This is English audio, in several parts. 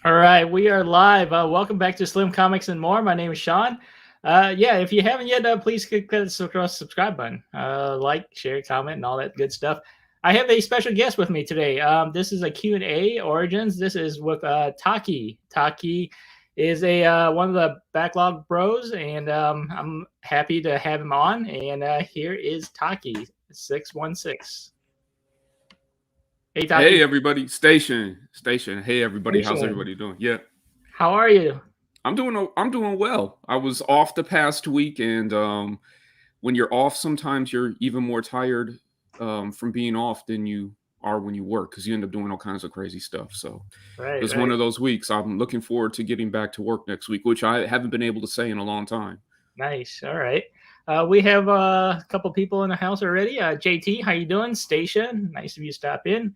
All right, we are live. Welcome back to Slim Comics and More. My name is Sean. Yeah, if you haven't yet, please click the subscribe button, like, share, comment, and all that good stuff. I have a special guest with me today. This is a Q&A Origins. This is with Taqi. Taqi is a one of the backlog bros, and I'm happy to have him on. And here is Taqi 616. Hey, Taqi. Hey everybody, station. Hey everybody, how's Station. everybody doing? Yeah, How are you? I'm doing well. I was off the past week, and when you're off, sometimes you're even more tired from being off than you are when you work because you end up doing all kinds of crazy stuff. So it Right, was one right. of those weeks. I'm looking forward to getting back to work next week, which I haven't been able to say in a long time. Nice. All right. We have a couple people in the house already. JT, how you doing? Station, nice of you to stop in.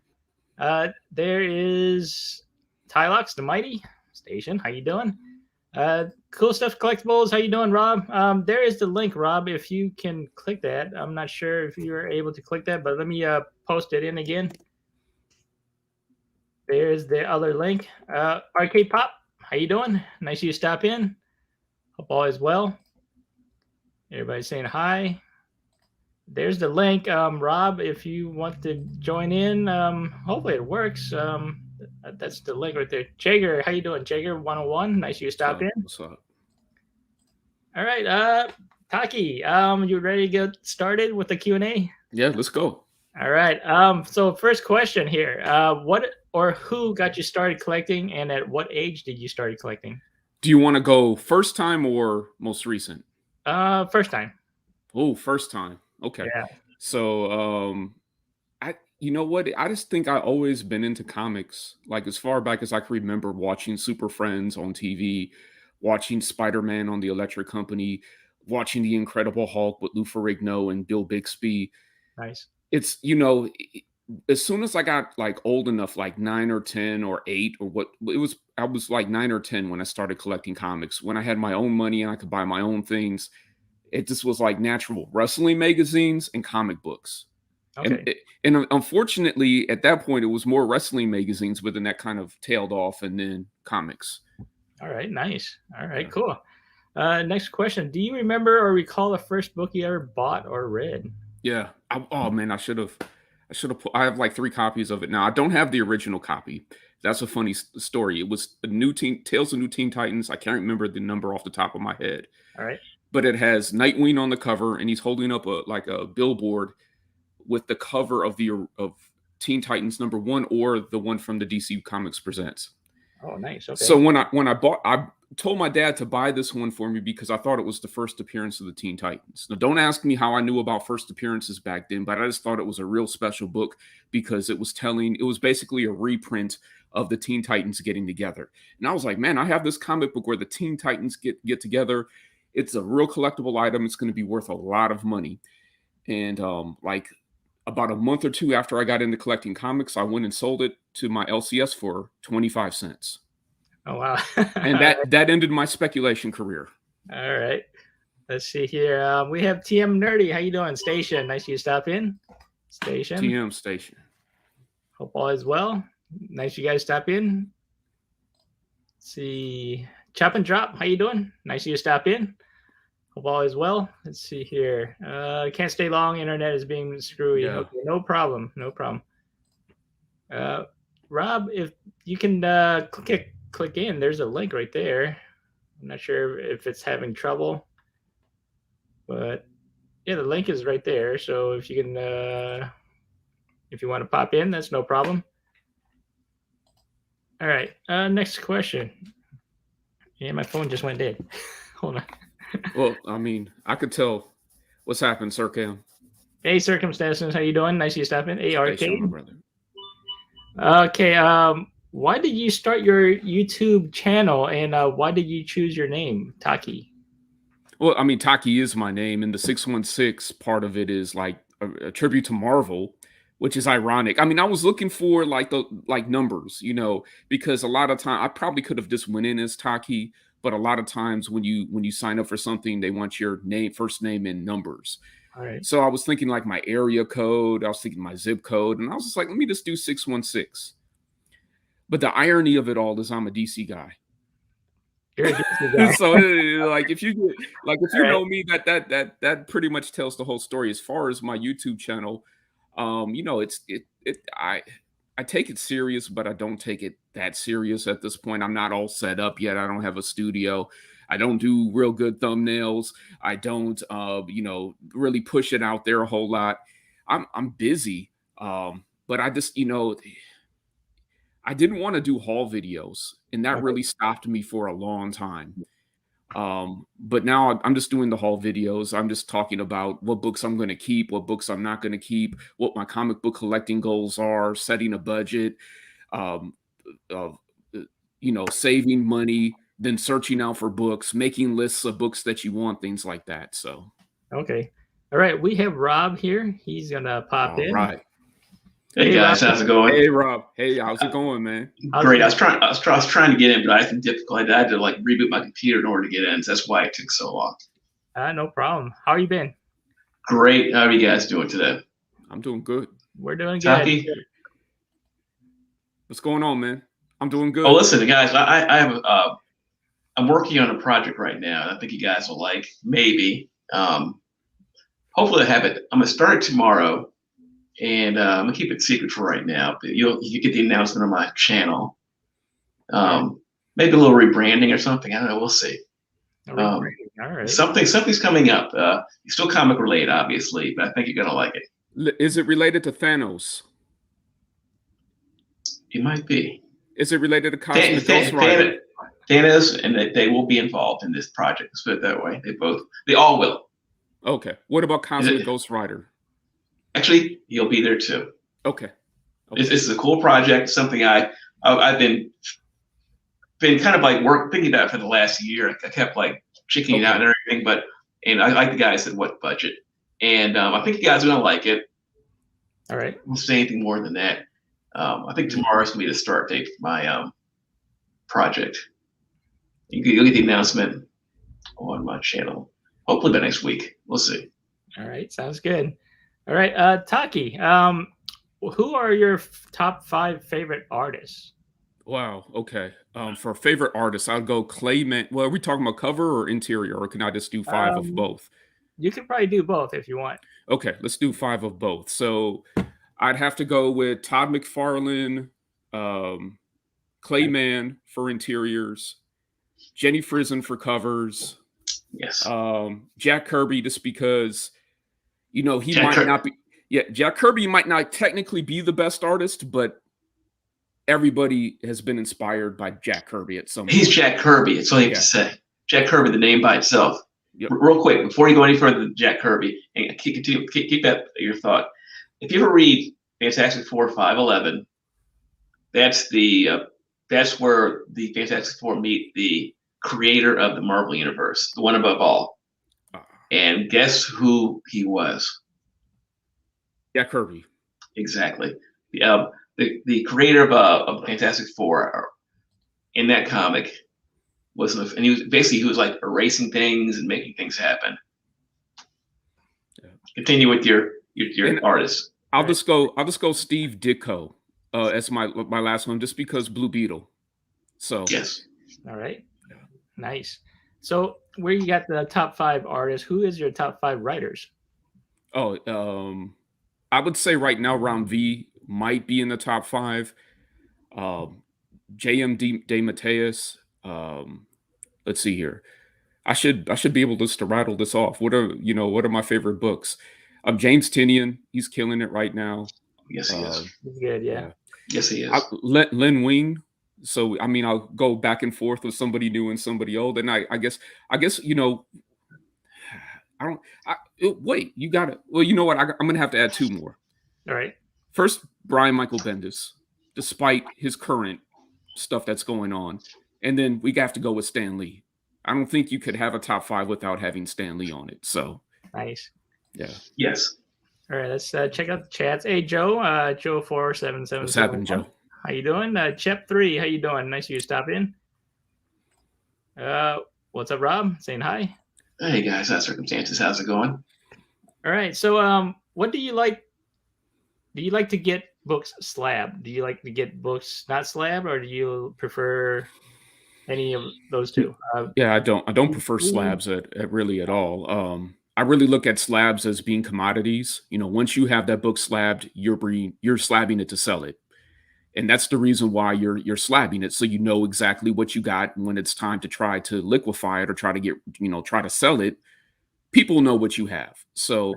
There is Tylox the Mighty. Station, how you doing? Cool Stuff Collectibles, how you doing, Rob? There is the link, Rob, if you can click that. I'm not sure if you are able to click that, but let me post it in again. There's the other link. Arcade Pop, how you doing? Nice of you to stop in. Hope all is well. Everybody's saying hi. There's the link, Rob. If you want to join in, hopefully it works. That's the link right there. Jager, how you doing, Jager 101? Nice you What's stop up? in. What's up? All right, Taki, you ready to get started with the Q&A? Yeah, let's go. All right. So first question here: what or who got you started collecting, and at what age did you start collecting? Do you want to go first time or most recent? First time. Oh, first time. Okay. Yeah. So, you know what? I just think I always been into comics. Like as far back as I can remember watching Super Friends on TV, watching Spider-Man on the Electric Company, watching The Incredible Hulk with Lou Ferrigno and Bill Bixby. Nice. It's, as soon as I got like old enough, like 9 or 10 or 8 or what it was, I was like 9 or 10 when I started collecting comics. When I had my own money and I could buy my own things, it just was like natural wrestling magazines and comic books. And Okay. unfortunately, at that point, it was more wrestling magazines, but then that kind of tailed off, and then comics. All right. Nice. All right. Yeah, Cool. Next question: do you remember or recall the first book you ever bought or read? yeah. Oh man, I should have. I should have. I have like 3 copies of it now. I don't have the original copy. That's a funny story. It was a new Teen Tales of New Teen Titans. I can't remember the number off the top of my head, All right. but it has Nightwing on the cover, and he's holding up a billboard with the cover of Teen Titans #1 or the one from the DC Comics Presents. Oh, nice. Okay. So I told my dad to buy this one for me because I thought it was the first appearance of the Teen Titans. Now, don't ask me how I knew about first appearances back then, but I just thought it was a real special book because it was basically a reprint of the Teen Titans getting together. And I was like, man, I have this comic book where the Teen Titans get together. It's a real collectible item. It's going to be worth a lot of money. And like about a month or two after I got into collecting comics, I went and sold it to my LCS for 25 cents. Oh, wow. And that ended my speculation career. All right. Let's see here. We have TM Nerdy. How you doing? Station. Nice you stop in. Station. TM station. Hope all is well. Nice you guys stop in. Let's see. Chop and Drop. How you doing? Nice you stop in. Hope all is well. Let's see here. Can't stay long. Internet is being screwy. Yeah. Okay, no problem. No problem. Rob, if you can click in, there's a link right there. I'm not sure if it's having trouble, but yeah, the link is right there. So if you can, if you want to pop in, that's no problem. All right. Next question. Yeah, my phone just went dead. Hold on. Well, I mean, I could tell what's happened, Sir Cam. Hey, Circumstances, how you doing? Nice you stop in. Hey, Station, my Arcade. brother. Okay. Why did you start your YouTube channel, and why did you choose your name, Taqi? Well, I mean, Taqi is my name, and the 616 part of it is like a tribute to Marvel, which is ironic. I mean, I was looking for like the numbers, because a lot of time I probably could have just went in as Taqi, but a lot of times when you sign up for something, they want your first name, and numbers. All right. So I was thinking like my area code, I was thinking my zip code, and I was just like, let me just do 616. But the irony of it all is I'm a DC guy. You're a DC guy. So like if you know me, that pretty much tells the whole story. As far as my YouTube channel, I take it serious, but I don't take it that serious at this point. I'm not all set up yet. I don't have a studio. I don't do real good thumbnails. I don't really push it out there a whole lot. I'm busy. But I just, I didn't want to do haul videos, and that really stopped me for a long time. But now I'm just doing the haul videos. I'm just talking about what books I'm going to keep, what books I'm not going to keep, what my comic book collecting goals are, setting a budget, saving money, then searching out for books, making lists of books that you want, things like that. So, okay. All right. We have Rob here. He's going to pop in. Right. Hey guys, Rob. how's it going? Hey Rob, hey, how's it going, man? Great. I was trying to get in, but I had some difficulty. I had to like reboot my computer in order to get in. So that's why it took so long. No problem. How you been? Great. How are you guys doing today? I'm doing good. We're doing good. Taqi? What's going on, man? I'm doing good. Oh, listen, guys, I have I'm working on a project right now, and I think you guys will like. Maybe. Hopefully, I have it. I'm gonna start it tomorrow. And I'm gonna keep it secret for right now, but you get the announcement on my channel. Maybe a little rebranding or something. I don't know. We'll see. All right. Something's coming up. It's still comic related, obviously, but I think you're gonna like it. Is it related to Thanos? It might be. Is it related to Cosmic Ghost Rider? Thanos, and they will be involved in this project. Let's put it that way. They all will. Okay. What about Cosmic Ghost Rider? Actually, he'll be there too. Okay. This is a cool project. Something I've been kind of like thinking about for the last year. I kept like checking it out and everything, and I like the guys at what budget, and I think you guys are gonna like it. All right. I won't say anything more than that. I think tomorrow's gonna be the start date for my project. You'll get the announcement on my channel. Hopefully by next week. We'll see. All right. Sounds good. All right, Taqi, who are your top 5 favorite artists? Wow. Okay. For favorite artists, I'll go Clayman. Well, are we talking about cover or interior, or can I just do 5 of both? You can probably do both if you want. Okay, let's do 5 of both. So I'd have to go with Todd McFarlane, Clayman for interiors, Jenny Frison for covers. Yes. Jack Kirby, just because. Jack Kirby might not technically be the best artist, but everybody has been inspired by Jack Kirby at some point. He's Jack Kirby. That's all you have to say. Jack Kirby, the name by itself. Yep. Real quick, before you go any further than Jack Kirby, and keep that your thought. If you ever read Fantastic Four 511, that's where the Fantastic Four meet the creator of the Marvel Universe, the one above all. And guess who he was? Jack Kirby. Exactly. The creator of Fantastic Four in that comic and he was like erasing things and making things happen. Yeah. Continue with your artist. I'll just go Steve Ditko as my last one, just because Blue Beetle. So yes. All right. Nice. So where you got the top 5 artists, who is your top 5 writers? Oh, I would say right now Round V might be in the top 5. J.M. DeMatteis. Let's see here. I should be able just to rattle this off. What are my favorite books? James Tynion, he's killing it right now. Yes, he is. He's good, yeah. Yes, he is. Len Wein. So I mean, I'll go back and forth with somebody new and somebody old, and I guess wait. You got it. Well, you know what? I'm gonna have to add 2 more. All right. First, Brian Michael Bendis, despite his current stuff that's going on, and then we have to go with Stan Lee. I don't think you could have a top 5 without having Stan Lee on it. So nice. Yeah. Yes. All right. Let's check out the chats. Hey, Joe. Joe 477. What's happening, Joe? How you doing? Chep3, how you doing? Nice of you to stop in. What's up, Rob? Saying hi. Hey guys, how's circumstances? How's it going? All right. So what do you like? Do you like to get books slab? Do you like to get books not slab, or do you prefer any of those two? Yeah, I don't prefer slabs at really at all. I really look at slabs as being commodities. You know, once you have that book slabbed, you're slabbing it to sell it. And that's the reason why you're slabbing it, so you know exactly what you got when it's time to try to liquefy it or try to get, try to sell it. People know what you have. So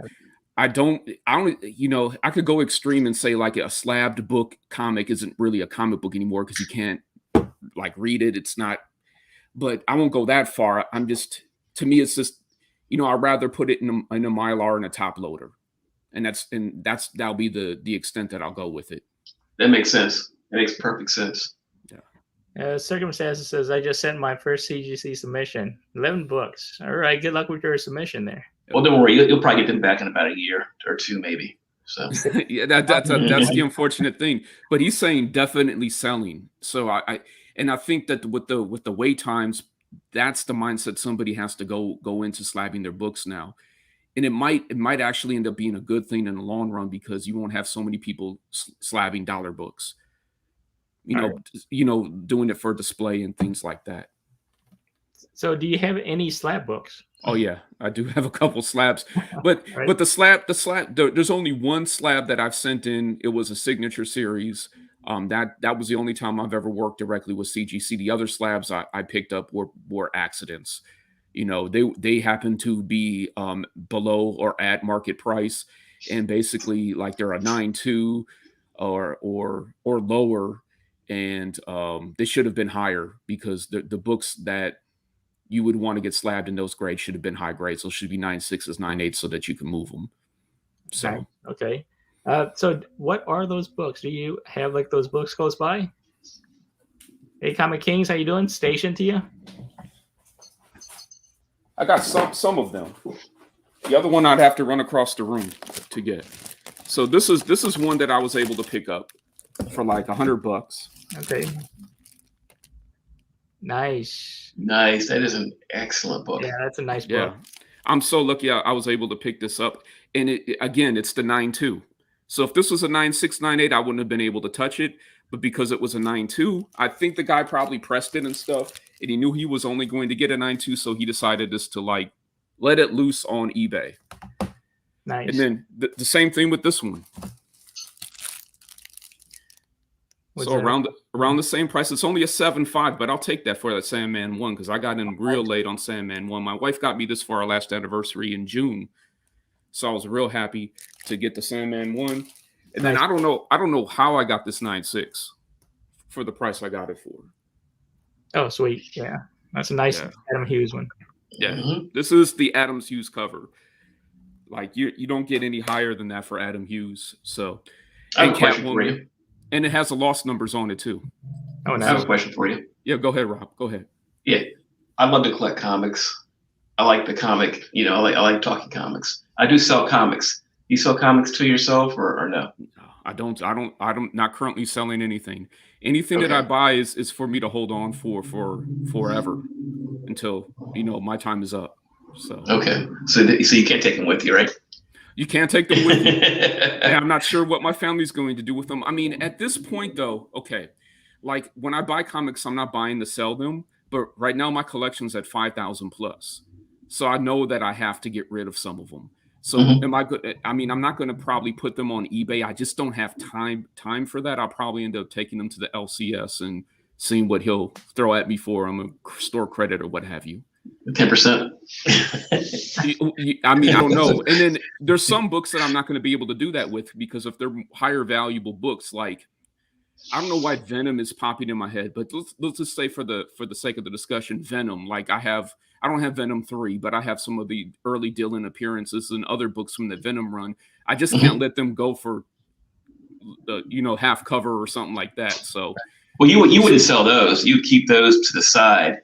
I don't, I could go extreme and say like a slabbed book comic isn't really a comic book anymore because you can't like read it. It's not, but I won't go that far. To me, it's just, I'd rather put it in a Mylar and a top loader. And that'll be the extent that I'll go with it. That makes sense. That makes perfect sense. Yeah. Circumstances says, I just sent my first CGC submission. 11 books. All right. Good luck with your submission there. Well, don't worry. You'll probably get them back in about a year or two, maybe. So yeah, that's the unfortunate thing. But he's saying definitely selling. So I think that with the wait times, that's the mindset somebody has to go into slabbing their books now. And it might actually end up being a good thing in the long run because you won't have so many people slabbing dollar books. Doing it for display and things like that. So, do you have any slab books? Oh yeah, I do have a couple slabs, but the slab. There's only one slab that I've sent in. It was a signature series. That was the only time I've ever worked directly with CGC. The other slabs I picked up were accidents. They happen to be below or at market price, and basically like they're a 9.2 or lower, and they should have been higher because the books that you would want to get slabbed in those grades should have been high grades. So it should be 9.6s, 9.8s so that you can move them. So okay. So what are those books? Do you have like those books close by? Hey, Comic Kings, how you doing? Station to you. I got some of them. The other one I'd have to run across the room to get. So this is one that I was able to pick up for like $100. Okay. Nice. That is an excellent book. Yeah, that's a nice book. Yeah. I'm so lucky I was able to pick this up. And it's the 9.2. So if this was a 9.6, 9.8, I wouldn't have been able to touch it. But because it was a 9.2, I think the guy probably pressed it and stuff. And he knew he was only going to get a 9.2. So he decided just to like let it loose on eBay. Nice. And then the same thing with this one. So around the same price. It's only a 7.5, but I'll take that for that Sandman 1 because I got in real late on Sandman 1. My wife got me this for our last anniversary in June. So I was real happy to get the Sandman 1. And then I don't know how I got this 9.6 for the price I got it for. Oh, sweet. Yeah. That's a nice Adam Hughes one. Yeah. Mm-hmm. This is the Adam Hughes cover. Like you don't get any higher than that for Adam Hughes. So I have a question for you. And it has the lost numbers on it too. Oh, no. I have a question for you. Yeah, go ahead, Rob. Go ahead. Yeah. I love to collect comics. I like the comic, I like talking comics. I do sell comics. You sell comics to yourself or no? I don't not currently selling anything. Anything that I buy is for me to hold on for forever until my time is up. So okay. So you can't take them with you, right? You can't take them with you. And I'm not sure what my family's going to do with them. I mean, at this point though, okay, like when I buy comics, I'm not buying to sell them, but right now my collection's at 5,000 plus. So I know that I have to get rid of some of them. So am I good? I mean, I'm not going to probably put them on eBay. I just don't have time for that. I'll probably end up taking them to the LCS and seeing what he'll throw at me for them, a store credit or what have you. 10%. I mean, I don't know. And then there's some books that I'm not going to be able to do that with because if they're higher valuable books, like I don't know why Venom is popping in my head, but let's just say for the sake of the discussion, Venom. Like I don't have Venom 3, but I have some of the early Dylan appearances and other books from the Venom run. I just can't let them go for the half cover or something like that. So well, you wouldn't sell those. You keep those to the side.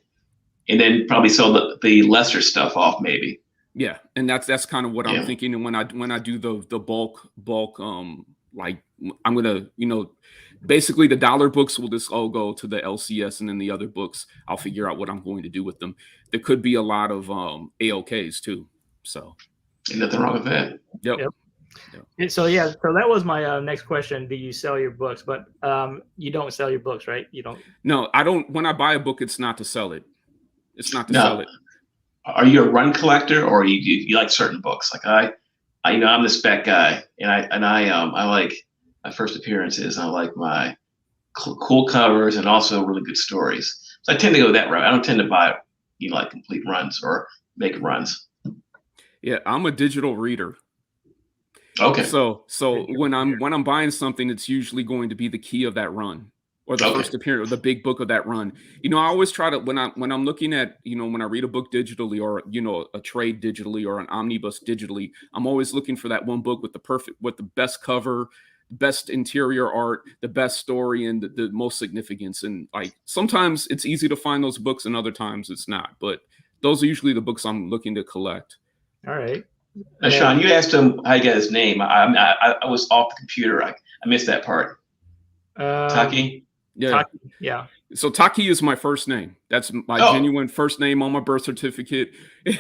And then probably sell the lesser stuff off, maybe. Yeah, and that's kind of what I'm thinking. And when I do the bulk, like I'm gonna, basically the dollar books will just all go to the LCS, and then the other books I'll figure out what I'm going to do with them. There could be a lot of AOKs too. So ain't nothing wrong with that. Yep. So that was my next question. Do you sell your books? But you don't sell your books, right? You don't. No, I don't. When I buy a book, it's not to sell it. It's not to No. sell it. Are you a run collector, or you like certain books? Like I'm the spec guy, and I like my first appearances. I like my cool covers and also really good stories. So I tend to go that route. I don't tend to buy like complete runs or make runs. Yeah, I'm a digital reader. Okay. So when I'm buying something, it's usually going to be the key of that run, or the first appearance, or the big book of that run. I always try to, when I'm looking at, when I read a book digitally, or a trade digitally, or an omnibus digitally, I'm always looking for that one book with the best cover, best interior art, the best story, and the most significance. And like sometimes it's easy to find those books, and other times it's not. But those are usually the books I'm looking to collect. All right. Sean, you asked him how you got his name. I was off the computer. I missed that part. Taqi? Yeah. Taqi, yeah. So Taqi is my first name. That's my genuine first name on my birth certificate. So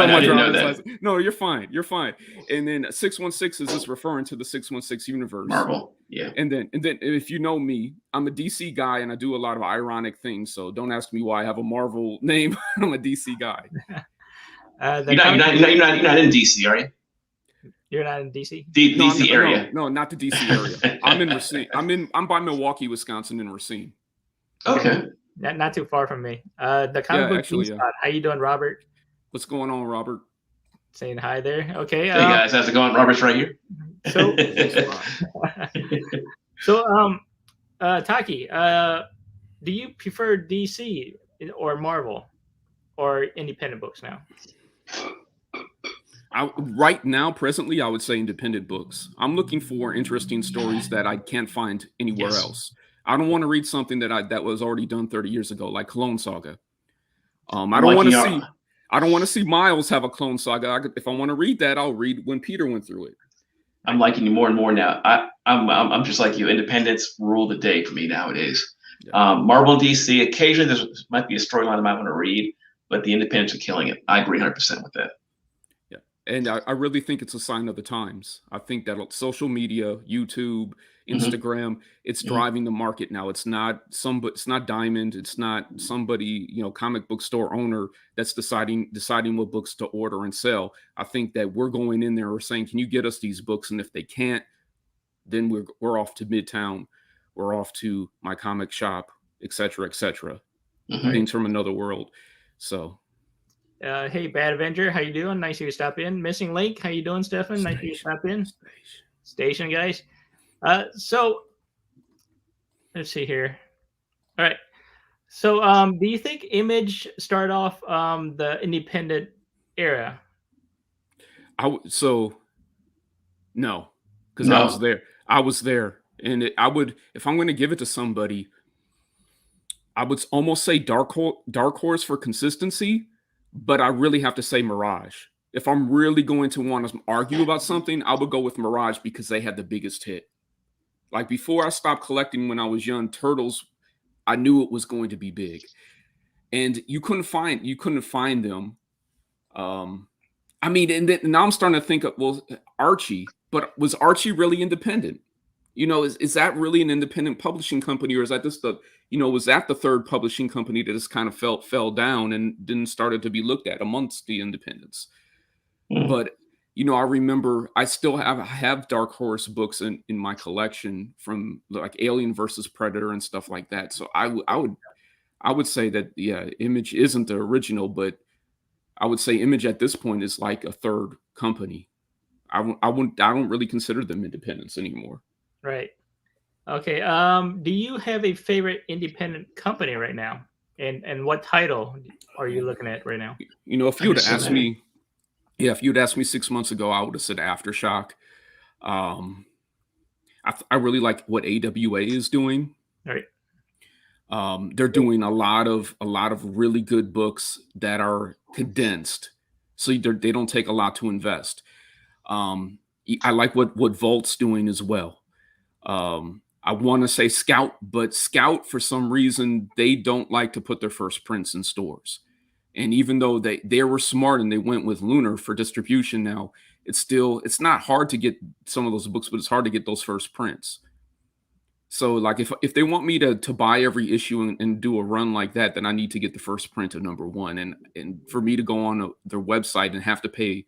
I didn't know that. No, you're fine. You're fine. And then 616 is just referring to the 616 universe. Marvel. Yeah. And then if you know me, I'm a DC guy, and I do a lot of ironic things. So don't ask me why I have a Marvel name. I'm a DC guy. You're not in DC, are you? You're not in DC? DC area. No, not the DC area. I'm in Racine. I'm by Milwaukee, Wisconsin, in Racine. Okay. Not too far from me. The comic book actually, spot. How you doing, Robert? What's going on, Robert? Saying hi there. Okay. Hey guys, how's it going? Robert's right here. So, Taqi, do you prefer DC or Marvel or independent books now? Right now, presently, I would say independent books. I'm looking for interesting stories that I can't find anywhere else. I don't want to read something that was already done 30 years ago, like Clone Saga. I don't want to see Miles have a Clone Saga. If I want to read that, I'll read when Peter went through it. I'm liking you more and more now. I'm just like you. Independents rule the day for me nowadays. Yeah. Marvel and DC, occasionally there might be a storyline I might want to read, but the independents are killing it. I agree 100% with that. Yeah, and I really think it's a sign of the times. I think that social media, YouTube, Instagram, it's driving the market now. It's not Diamond. It's not somebody, comic book store owner that's deciding what books to order and sell. I think that we're going in there, we're saying, can you get us these books? And if they can't, then we're off to Midtown. We're off to my comic shop, et cetera, et cetera. Things from another world. So. Hey, Bad Avenger, how you doing? Nice of you to stop in. Missing Link, how you doing, Stefan? Nice of you to stop in. Station, guys. So let's see here. All right. So do you think Image started off the independent era? No, because I was there. And if I'm going to give it to somebody, I would almost say Dark Horse for consistency, but I really have to say Mirage. If I'm really going to want to argue about something, I would go with Mirage because they had the biggest hit. Like before I stopped collecting when I was young, Turtles, I knew it was going to be big, and you couldn't find them. And now I'm starting to think of Archie, but was Archie really independent? Is that really an independent publishing company, or is that just was that the third publishing company that just kind of fell down and didn't started to be looked at amongst the independents? But I remember I still have Dark Horse books in my collection from like Alien versus Predator and stuff like that. So I would say that Image isn't the original, but I would say Image at this point is like a third company. I don't really consider them independents anymore. Right. Okay. Do you have a favorite independent company right now? And what title are you looking at right now? If you would have asked me. Yeah, if you'd asked me 6 months ago, I would have said Aftershock. I really like what AWA is doing. Right. They're doing a lot of really good books that are condensed, so they don't take a lot to invest. I like what Vault's doing as well. I want to say Scout, but Scout for some reason they don't like to put their first prints in stores. And even though they were smart and they went with Lunar for distribution now, it's not hard to get some of those books, but it's hard to get those first prints. So like if they want me to buy every issue and do a run like that, then I need to get the first print of #1. And for me to go on their website and have to pay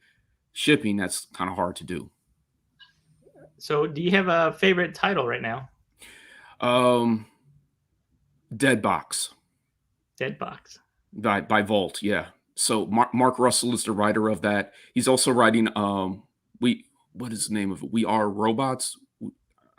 shipping, that's kind of hard to do. So do you have a favorite title right now? Dead Box. Dead Box. By Vault, yeah. So Mark Russell is the writer of that. He's also writing what is the name of it? We Are Robots.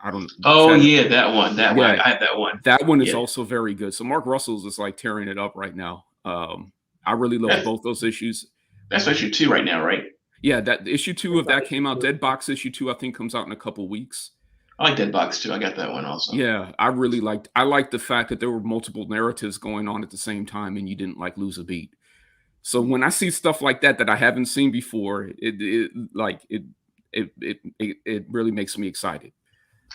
I don't. Oh yeah, that one. That one. I had that one. That one is also very good. So Mark Russell's is like tearing it up right now. I really love both those issues. That's issue 2 right now, right? Yeah, that issue 2 of that came out. Dead Box issue 2, I think, comes out in a couple weeks. I like Dead Box too. I got that one also. Yeah, I liked the fact that there were multiple narratives going on at the same time, and you didn't like lose a beat. So when I see stuff like that I haven't seen before, it really makes me excited.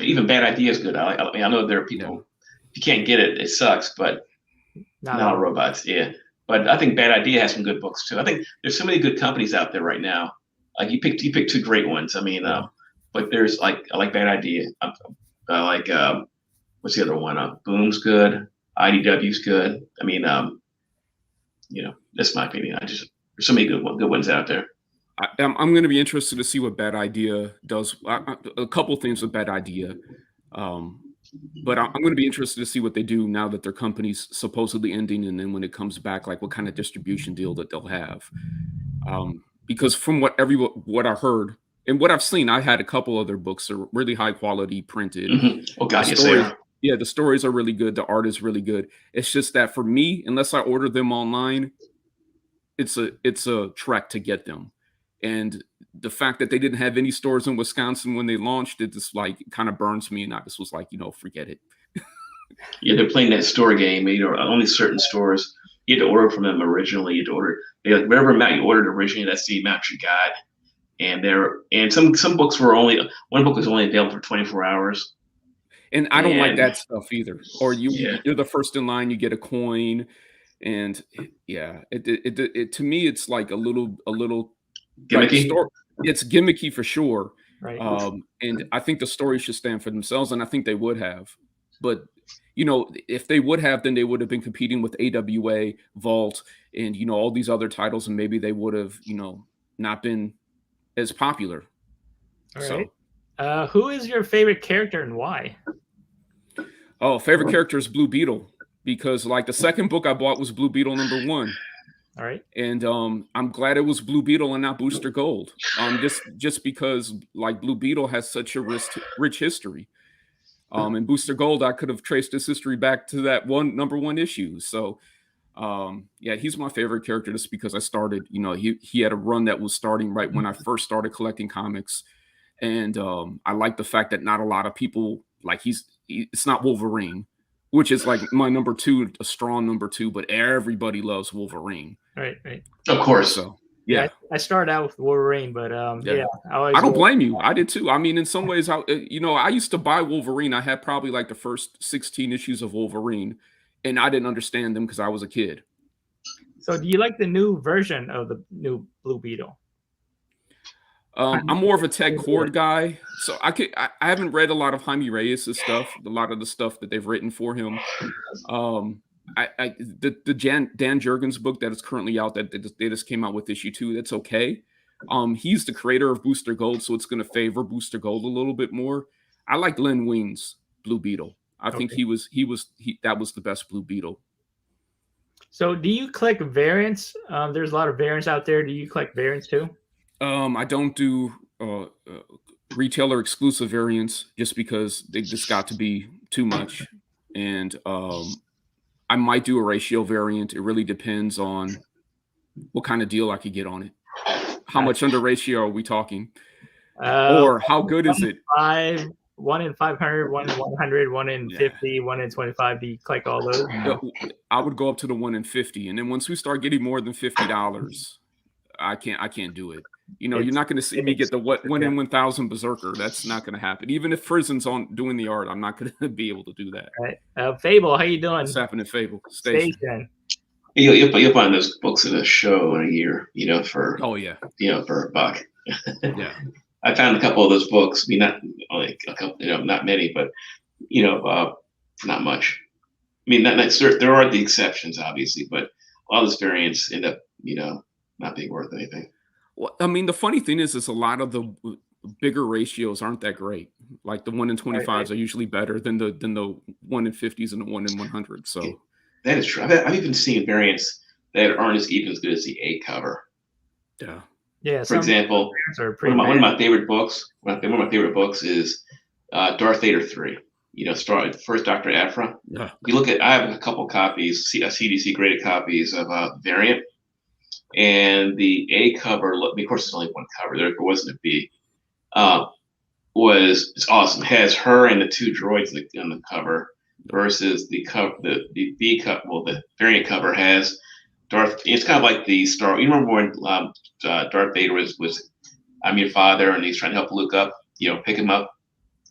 Even Bad Idea is good. I mean, I know there are people, if you can't get it, it sucks, but not robots. Yeah. But I think Bad Idea has some good books too. I think there's so many good companies out there right now. Like you picked 2 great ones. I mean, but there's I like Bad Idea. I like, what's the other one? Boom's good. IDW's good. I mean, that's my opinion. There's so many good ones out there. I'm going to be interested to see what Bad Idea does. A couple things with Bad Idea, but I'm going to be interested to see what they do now that their company's supposedly ending, and then when it comes back, like what kind of distribution deal that they'll have. Because from what I heard and what I've seen, I had a couple other books that are really high quality printed. Mm-hmm. Oh God, yeah, the stories are really good. The art is really good. It's just that for me, unless I order them online, it's a trek to get them. And the fact that they didn't have any stores in Wisconsin when they launched it, just like kind of burns me. And I just was like, forget it. Yeah, they're playing that store game. Only certain stores. You had to order from them originally. You had to order whatever amount you ordered originally. That's the amount you got. And some books were one book was only available for 24 hours. And I don't like that stuff either. Or you're the first in line, you get a coin, and yeah, it to me it's like a little gimmicky. It's gimmicky for sure. Right. And I think the story should stand for themselves, and I think they would have. But if they would have, then they would have been competing with AWA, Vault, and all these other titles, and maybe they would have not been as popular. All right. So, who is your favorite character and why? Oh, favorite character is Blue Beetle, because like the second book I bought was Blue Beetle #1. All right. And I'm glad it was Blue Beetle and not Booster Gold. Just because like Blue Beetle has such a rich history. And Booster Gold, I could have traced his history back to that #1 issue. So yeah, he's my favorite character just because I started, he had a run that was starting right when I first started collecting comics. And I like the fact that not a lot of people like it's not Wolverine, which is like my #2, a strong #2, but everybody loves Wolverine. Right. Of course. So yeah, I started out with Wolverine, but I don't blame you. I did too. I mean, in some ways, I used to buy Wolverine. I had probably like the first 16 issues of Wolverine, and I didn't understand them because I was a kid. So, do you like the new version of the new Blue Beetle? I'm more of a Ted Cord guy, so I haven't read a lot of Jaime Reyes' stuff, a lot of the stuff that they've written for him. The Dan Jurgens book that is currently out that they just came out with issue 2, that's okay. He's the creator of Booster Gold, so it's going to favor Booster Gold a little bit more. I like Len Wein's Blue Beetle. I think that was the best Blue Beetle. So, do you collect variants? There's a lot of variants out there. Do you collect variants too? I don't do retailer exclusive variants just because they just got to be too much. And I might do a ratio variant. It really depends on what kind of deal I could get on it. How much under ratio are we talking? Or how good is it? 1 in 500, 1 in 100, 1 in 50, 1 in 25. Do you collect all those? I would go up to the 1 in 50. And then once we start getting more than $50, I can't do it. You're not going to see me get the 1 in 1,000 Berserker. That's not going to happen. Even if Frizen's on doing the art, I'm not going to be able to do that. Right. Fable, how you doing? What's happening, Fable? Station. You'll find those books in a show in a year, for for $1. Yeah. I found a couple of those books. I mean, not only a couple, not many, but not much. I mean, there are the exceptions, obviously, but a lot of those variants end up, not being worth anything. Well, I mean, the funny thing is a lot of the bigger ratios aren't that great. Like the 1 in 25s are usually better than the 1 in 50s and the 1 in 100. So that is true. I've even seen variants that aren't even as good as the A cover. Yeah. Yeah. For example, one of my favorite books. One of my favorite books is Darth Vader 3. First Dr. Aphra. Yeah. If you look at, I have a couple copies, CDC graded copies of variant, and the A cover. Of course, there's only one cover. There wasn't a B. It's awesome. It has her and the two droids on the cover versus the B cover. Well, the variant cover has Darth. It's kind of like the Star. You remember when Darth Vader was I'm your father, and he's trying to help Luke up, pick him up,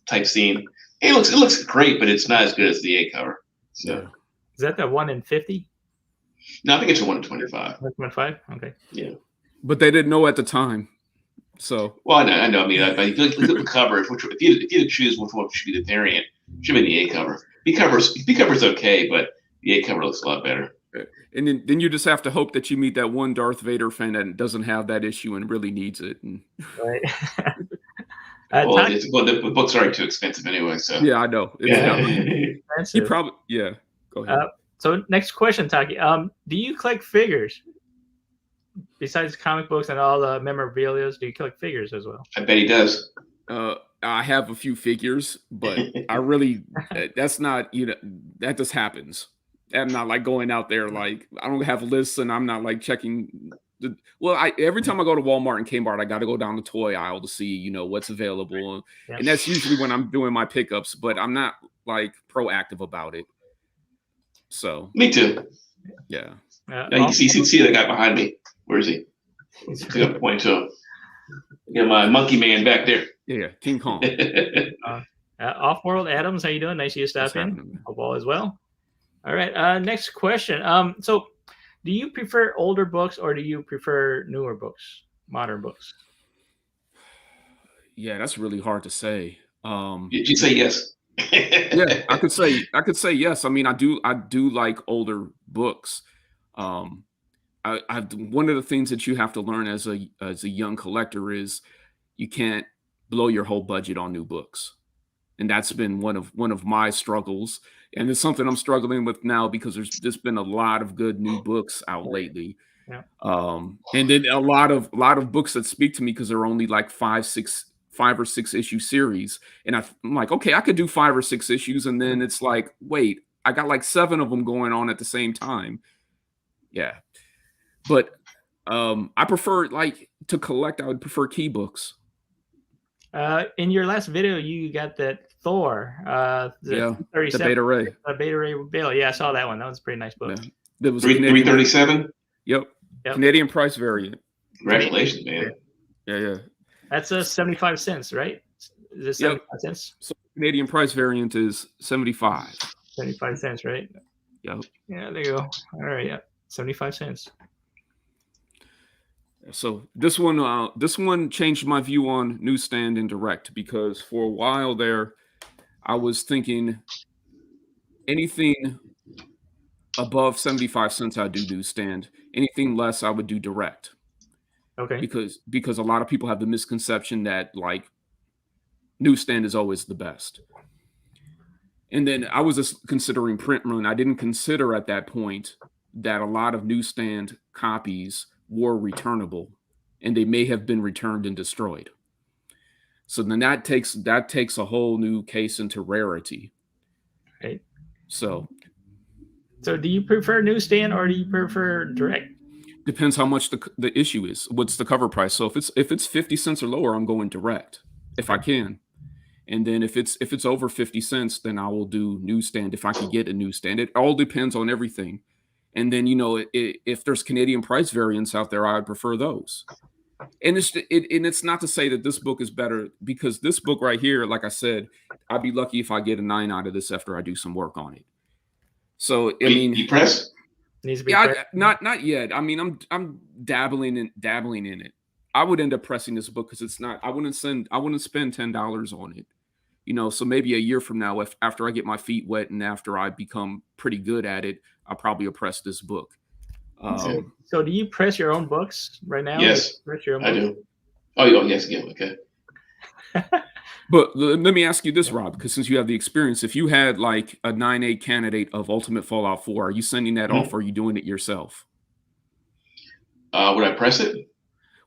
type scene. It looks great, but it's not as good as the A cover. So, is that the 1 in 50? No, I think it's a 1 in 25. 1.5. Okay. Yeah. But they didn't know at the time. So. Well, I know. I mean, if you look at the cover, if you had to choose which one should be the variant, it should be the A cover. B cover's okay, but the A cover looks a lot better. And then you just have to hope that you meet that one Darth Vader fan that doesn't have that issue and really needs it. Right. The books are already too expensive anyway. So yeah, I know. Expensive. You probably Go ahead. So next question, Taqi. Do you collect figures? Besides comic books and all the memorabilia, do you collect figures as well? I bet he does. I have a few figures, but I really that's not that just happens. I'm not like going out there like I don't have lists and I'm not like checking. Every time I go to Walmart and Kmart, I got to go down the toy aisle to see what's available, and that's usually when I'm doing my pickups. But I'm not like proactive about it. So me too. Yeah. You can see that guy behind me. Where is he? He's going to point to him. Got my monkey man back there. Yeah, King Kong. Off-World Adams, how you doing? Nice of you to stop in. Hope all is well. All right. Next question. So, do you prefer older books or do you prefer newer books, modern books? Yeah, that's really hard to say. Did you say yes? Yeah, I could say yes. I mean, I do like older books. One of the things that you have to learn as a young collector is you can't blow your whole budget on new books, and that's been one of my struggles, and it's something I'm struggling with now because there's been a lot of good new books out lately, and then a lot of books that speak to me because they're only like 5 or 6 issue series, and I'm like, okay, I could do 5 or 6 issues, and then it's like, wait, I got like 7 of them going on at the same time. Yeah. But I prefer to collect. I would prefer key books. In your last video, you got that Thor. The Beta Ray. Beta Ray Beetle. Yeah, I saw that one. That was a pretty nice book. Yeah. That was 337. Yep. Canadian price variant. Congratulations, man. Yeah. That's 75 cents, right? Is it 75 cents? So Canadian price variant is 75. 75 cents, right? Yep. Yeah, there you go. All right, yeah. 75 cents. So this one changed my view on newsstand and direct, because for a while there, I was thinking anything above 75 cents I do newsstand. Anything less I would do direct. Okay. Because a lot of people have the misconception that like newsstand is always the best. And then I was just considering print run. I didn't consider at that point that a lot of newsstand copies were returnable, and they may have been returned and destroyed. So then that takes a whole new case into rarity. Right. So do you prefer newsstand or do you prefer direct? Depends how much the issue is. What's the cover price? So if it's 50 cents or lower, I'm going direct if I can. And then if it's over 50 cents, then I will do newsstand if I can get a newsstand. It all depends on everything. And then, if there's Canadian price variants out there, I would prefer those. And it's not to say that this book is better, because this book right here, like I said, I'd be lucky if I get a 9 out of this after I do some work on it. So I mean, you press? Needs to be pressed? Not yet. I mean, I'm dabbling in it. I would end up pressing this book because it's not. I wouldn't spend $10 on it. So maybe a year from now, if after I get my feet wet and after I become pretty good at it, I'll probably press this book. So do you press your own books right now? Yes, press your own I books? do. Oh, yes, yeah, okay. But let me ask you this, Rob, because since you have the experience, if you had like a 9A candidate of Ultimate Fallout 4, are you sending that off or are you doing it yourself? Would I press it?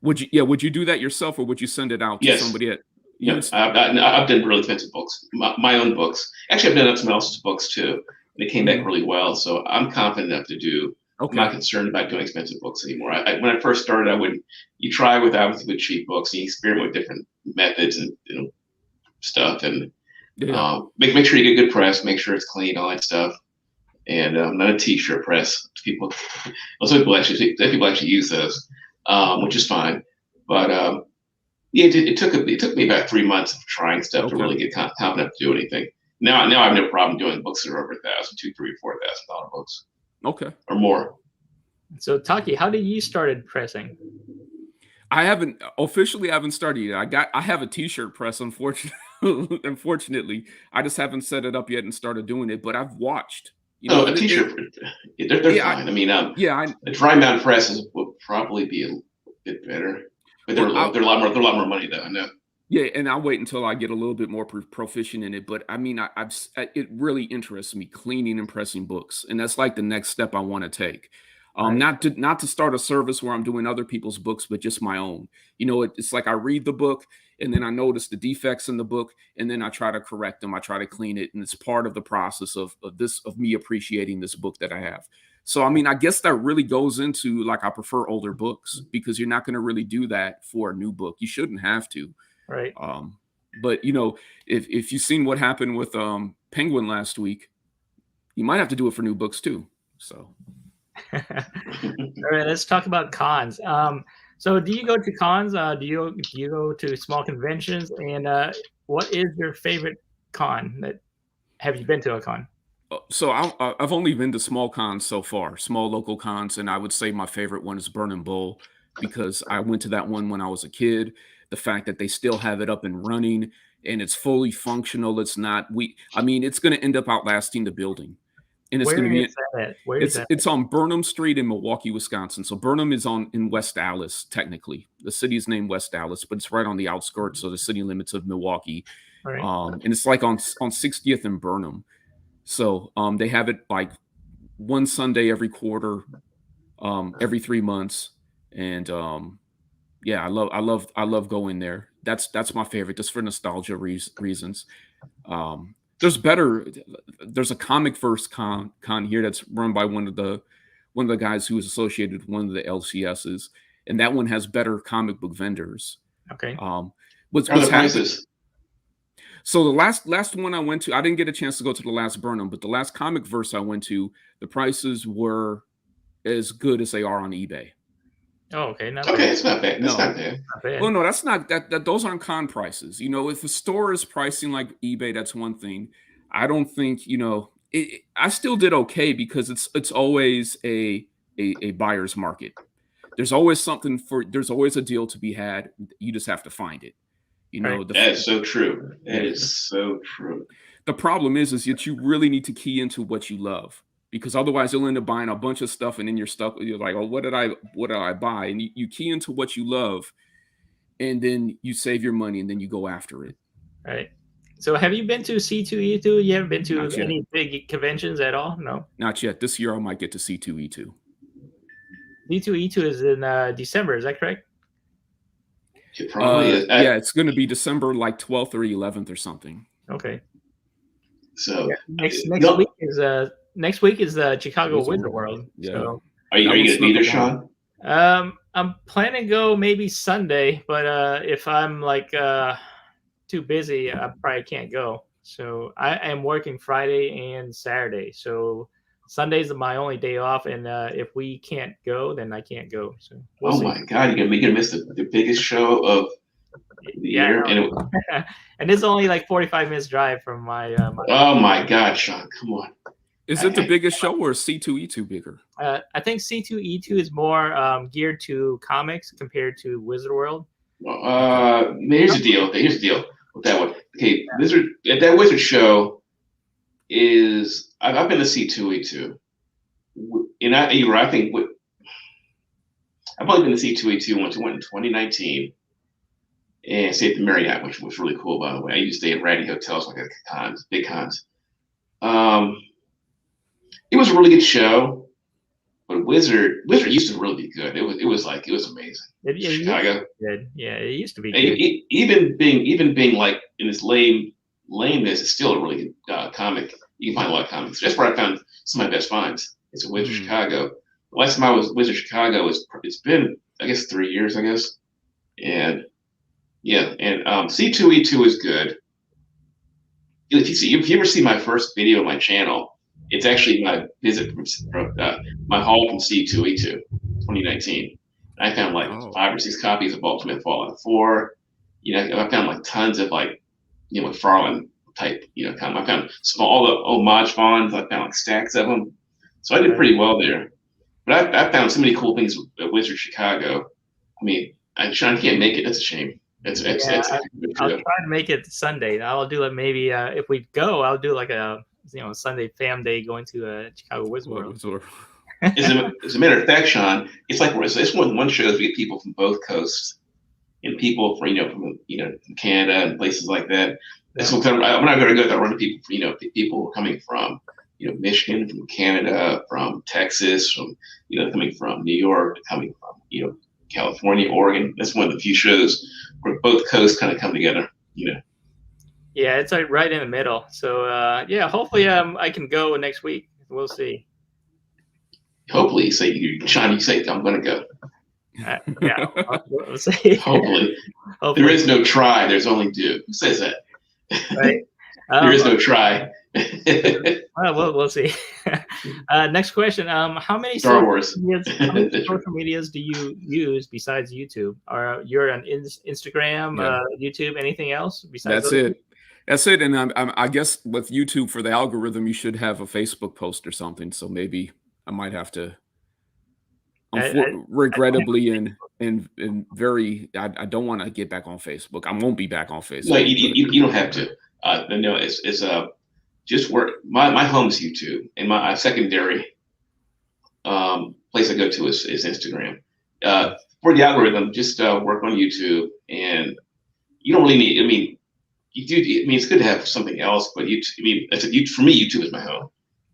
Would you do that yourself or would you send it out to somebody? Yes, I've done really expensive books, my own books. Actually, I've done someone else's books too. And they came back really well, so I'm confident enough to do. Okay. I'm not concerned about doing expensive books anymore. When I first started, you try with cheap books, and you experiment with different methods and stuff, and make sure you get good press, make sure it's clean, all that stuff, and not a t-shirt press. Most people actually use those, which is fine, but it took me about 3 months of trying stuff to really get confident to do anything. Now I have no problem doing books that are over $1,000, $2,000, $3,000, $4,000 books. Okay. Or more. So Taqi, how did you started pressing? I haven't started yet. I have a t-shirt press, unfortunately. I just haven't set it up yet and started doing it, but I've watched. A t-shirt, they're fine. I mean, a dry mount press would probably be a bit better, but they're a lot more money though. I know. Yeah, and I'll wait until I get a little bit more proficient in it. But I mean, it really interests me cleaning and pressing books, and that's like the next step I want to take. Not to start a service where I'm doing other people's books, but just my own. It's like I read the book and then I notice the defects in the book and then I try to correct them. I try to clean it. And it's part of the process of me appreciating this book that I have. So, I mean, I guess that really goes into like, I prefer older books because you're not going to really do that for a new book. You shouldn't have to. Right. But if you've seen what happened with Penguin last week, you might have to do it for new books too. So. All right, let's talk about cons. So do you go to cons? Do you go to small conventions? And what is your favorite con? Have you been to a con? So I've only been to small cons so far, small local cons, and I would say my favorite one is Burning Bull because I went to that one when I was a kid. The fact that they still have it up and running and it's fully functional. It's not it's going to end up outlasting the building. And it's going to be it's on Burnham Street in Milwaukee, Wisconsin. So Burnham is in West Allis, technically. The city is named West Allis, but it's right on the outskirts of the city limits of Milwaukee. Right. And it's like on 60th and Burnham. So they have it like one Sunday every quarter, every 3 months. And I love going there. That's my favorite, just for nostalgia reasons. There's a comic verse con here that's run by one of the guys who is associated with one of the LCSs, and that one has better comic book vendors. Okay. What's prices? So the last one I went to, I didn't get a chance to go to the last Burnham, but the last comic verse I went to, the prices were as good as they are on eBay. Oh, okay. It's not bad. That's not bad. Well, no, that's not that. Those aren't con prices. If a store is pricing like eBay, that's one thing. I don't think I still did okay because it's always a buyer's market. There's always a deal to be had. You just have to find it. That is so true. That is so true. The problem is that you really need to key into what you love. Because otherwise you'll end up buying a bunch of stuff and then you're stuck. You're like, oh, what did I buy? And you key into what you love and then you save your money and then you go after it. Right. So have you been to C2E2? You haven't been to any big conventions at all? No. Not yet. This year I might get to C2E2. C2E2 is in December. Is that correct? It probably is. Yeah, it's going to be December like 12th or 11th or something. Okay. So next week is the Chicago Wizard World. Yeah. So. Are you going to be there, Sean? I'm planning to go maybe Sunday, but if I'm like too busy, I probably can't go. So I am working Friday and Saturday. So Sunday's my only day off, and if we can't go, then I can't go. So we'll see. My God, you're gonna miss the biggest show of the year, and it's only like 45 minutes drive from my. Oh my God, Sean, come on! Is it the biggest show, or is C2E2 bigger? I think C2E2 is more geared to comics compared to Wizard World. Here's the deal. Here's the deal with that one. Okay, that Wizard show is. I've been to C2E2, and I think I've only been to C2E2 once. I went in 2019, and stayed at the Marriott, which was really cool, by the way. I used to stay at ratty hotels like at cons, big cons. It was a really good show, but Wizard used to really be good. It was amazing. Chicago, good. Yeah, it used to be good. Even being like in this lameness, it's still a really good comic. You can find a lot of comics. That's where I found some of my best finds. It's at Wizard Chicago. The last time I was Wizard Chicago it's been, I guess, 3 years, I guess. And yeah, and C2E2 is good. If you ever see my first video on my channel, it's actually my visit from my haul from C2E2 2019. I found like 5 or 6 copies of Ultimate Fallout 4. I found like tons of like, McFarlane type, comic. I found all the homage fonts. I found like stacks of them. So I did pretty well there. But I found so many cool things at Wizard Chicago. I mean, Sean can't make it. That's a shame. I'll try to make it Sunday. I'll do it maybe if we go. I'll do like a Sunday fam day going to Chicago Wizard World. As a matter of fact, Sean, it's like it's one shows we get people from both coasts and people from Canada and places like that. Yeah. So I'm not going to go run to people. People coming from Michigan, from Canada, from Texas, from coming from New York, coming from California, Oregon. That's one of the few shows where both coasts kind of come together. Yeah, it's like right in the middle. So hopefully I can go next week. We'll see. Hopefully, Sean, you say I'm going to go. Yeah, we'll see. Hopefully. There is no try. There's only do. Who says that? Right. There is no try. We'll see. Next question. How many Star Wars social medias do you use besides YouTube? Or you're on Instagram, YouTube, anything else besides? That's it. And I guess with YouTube, for the algorithm, you should have a Facebook post or something. So maybe I might have to. Regrettably, and very, I don't want to get back on Facebook. I won't be back on Facebook. No, you don't have to. No, it's just where my home is YouTube, and my secondary place I go to is Instagram. For the algorithm, just work on YouTube, and you don't really need. I mean, you do. I mean, it's good to have something else, but YouTube. For me, YouTube is my home,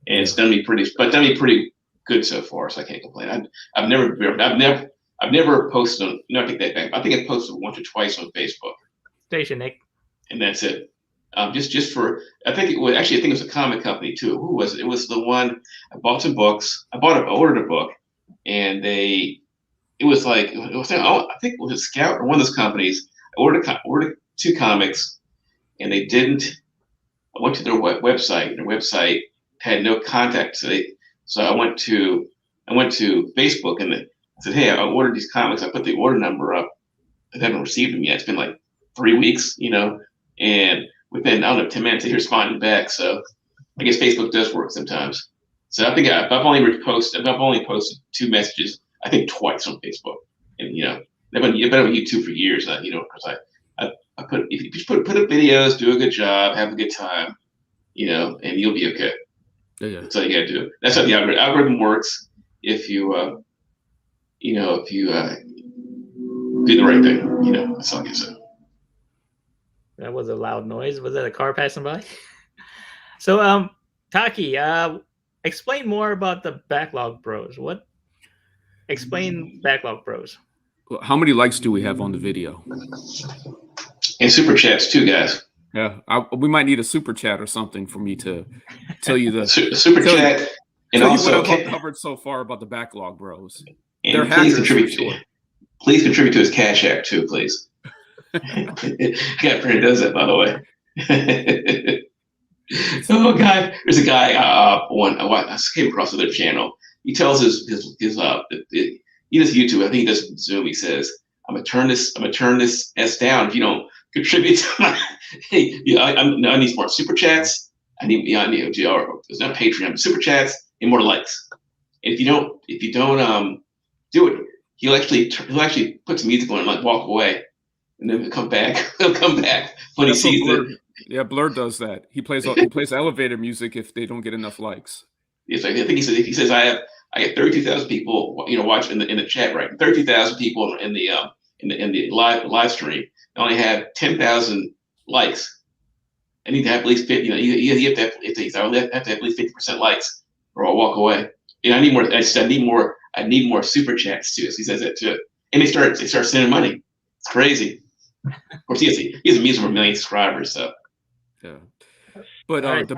and it's done me pretty good so far. So I can't complain. I've never posted on. No, I take that back. I think I posted once or twice on Facebook. Station Nick. And that's it. Just for, I think it was a comic company too. Who was it? It was the one. I bought some books. I ordered a book, and I think it was a Scout or one of those companies. I ordered 2 comics, and they didn't. I went to their website. And their website had no contact. So I went to Facebook and I said, "Hey, I ordered these comics. I put the order number up. I haven't received them yet. It's been like 3 weeks, and within, I don't know, 10 minutes, they responded back. So I guess Facebook does work sometimes. So I think I've only posted 2 messages, I think twice on Facebook. And, I've been on YouTube for years, because I put, if you just put up videos, do a good job, have a good time, and you'll be okay. Yeah. That's all you got to do. That's how the algorithm works. If you, do the right thing, that's all I can say. That was a loud noise. Was that a car passing by? So, Taqi, explain more about the Backlog Bros. Explain Backlog Bros. How many likes do we have on the video? And super chats too, guys. Yeah, we might need a super chat or something for me to tell you the super chat. And also, what I've covered so far about the Backlog Bros. And please contribute to his Cash App too, please. Cat Friend does that, by the way. Oh God, there's a guy. I came across another channel. He tells he does YouTube. I think he does Zoom. He says, "I'm gonna turn this S down if you don't contribute to my." Hey, I need more super chats. I need, or it's not Patreon, but super chats and more likes. And if you don't do it, he'll actually put some music on and like walk away, and then he'll come back. He'll come back when he sees it. Yeah, Blur does that. He plays elevator music if they don't get enough likes. It's like, I think he says I get 32,000 people watch in the chat, right? 32,000 people in the live stream. I only have 10,000 likes. I need to have at least 50. You have to have, I have to have at least 50% likes, or I'll walk away. I need more. I need more super chats too. So he says that too, and they start sending money. It's crazy. Of course, he has a music for a million subscribers. So yeah. But the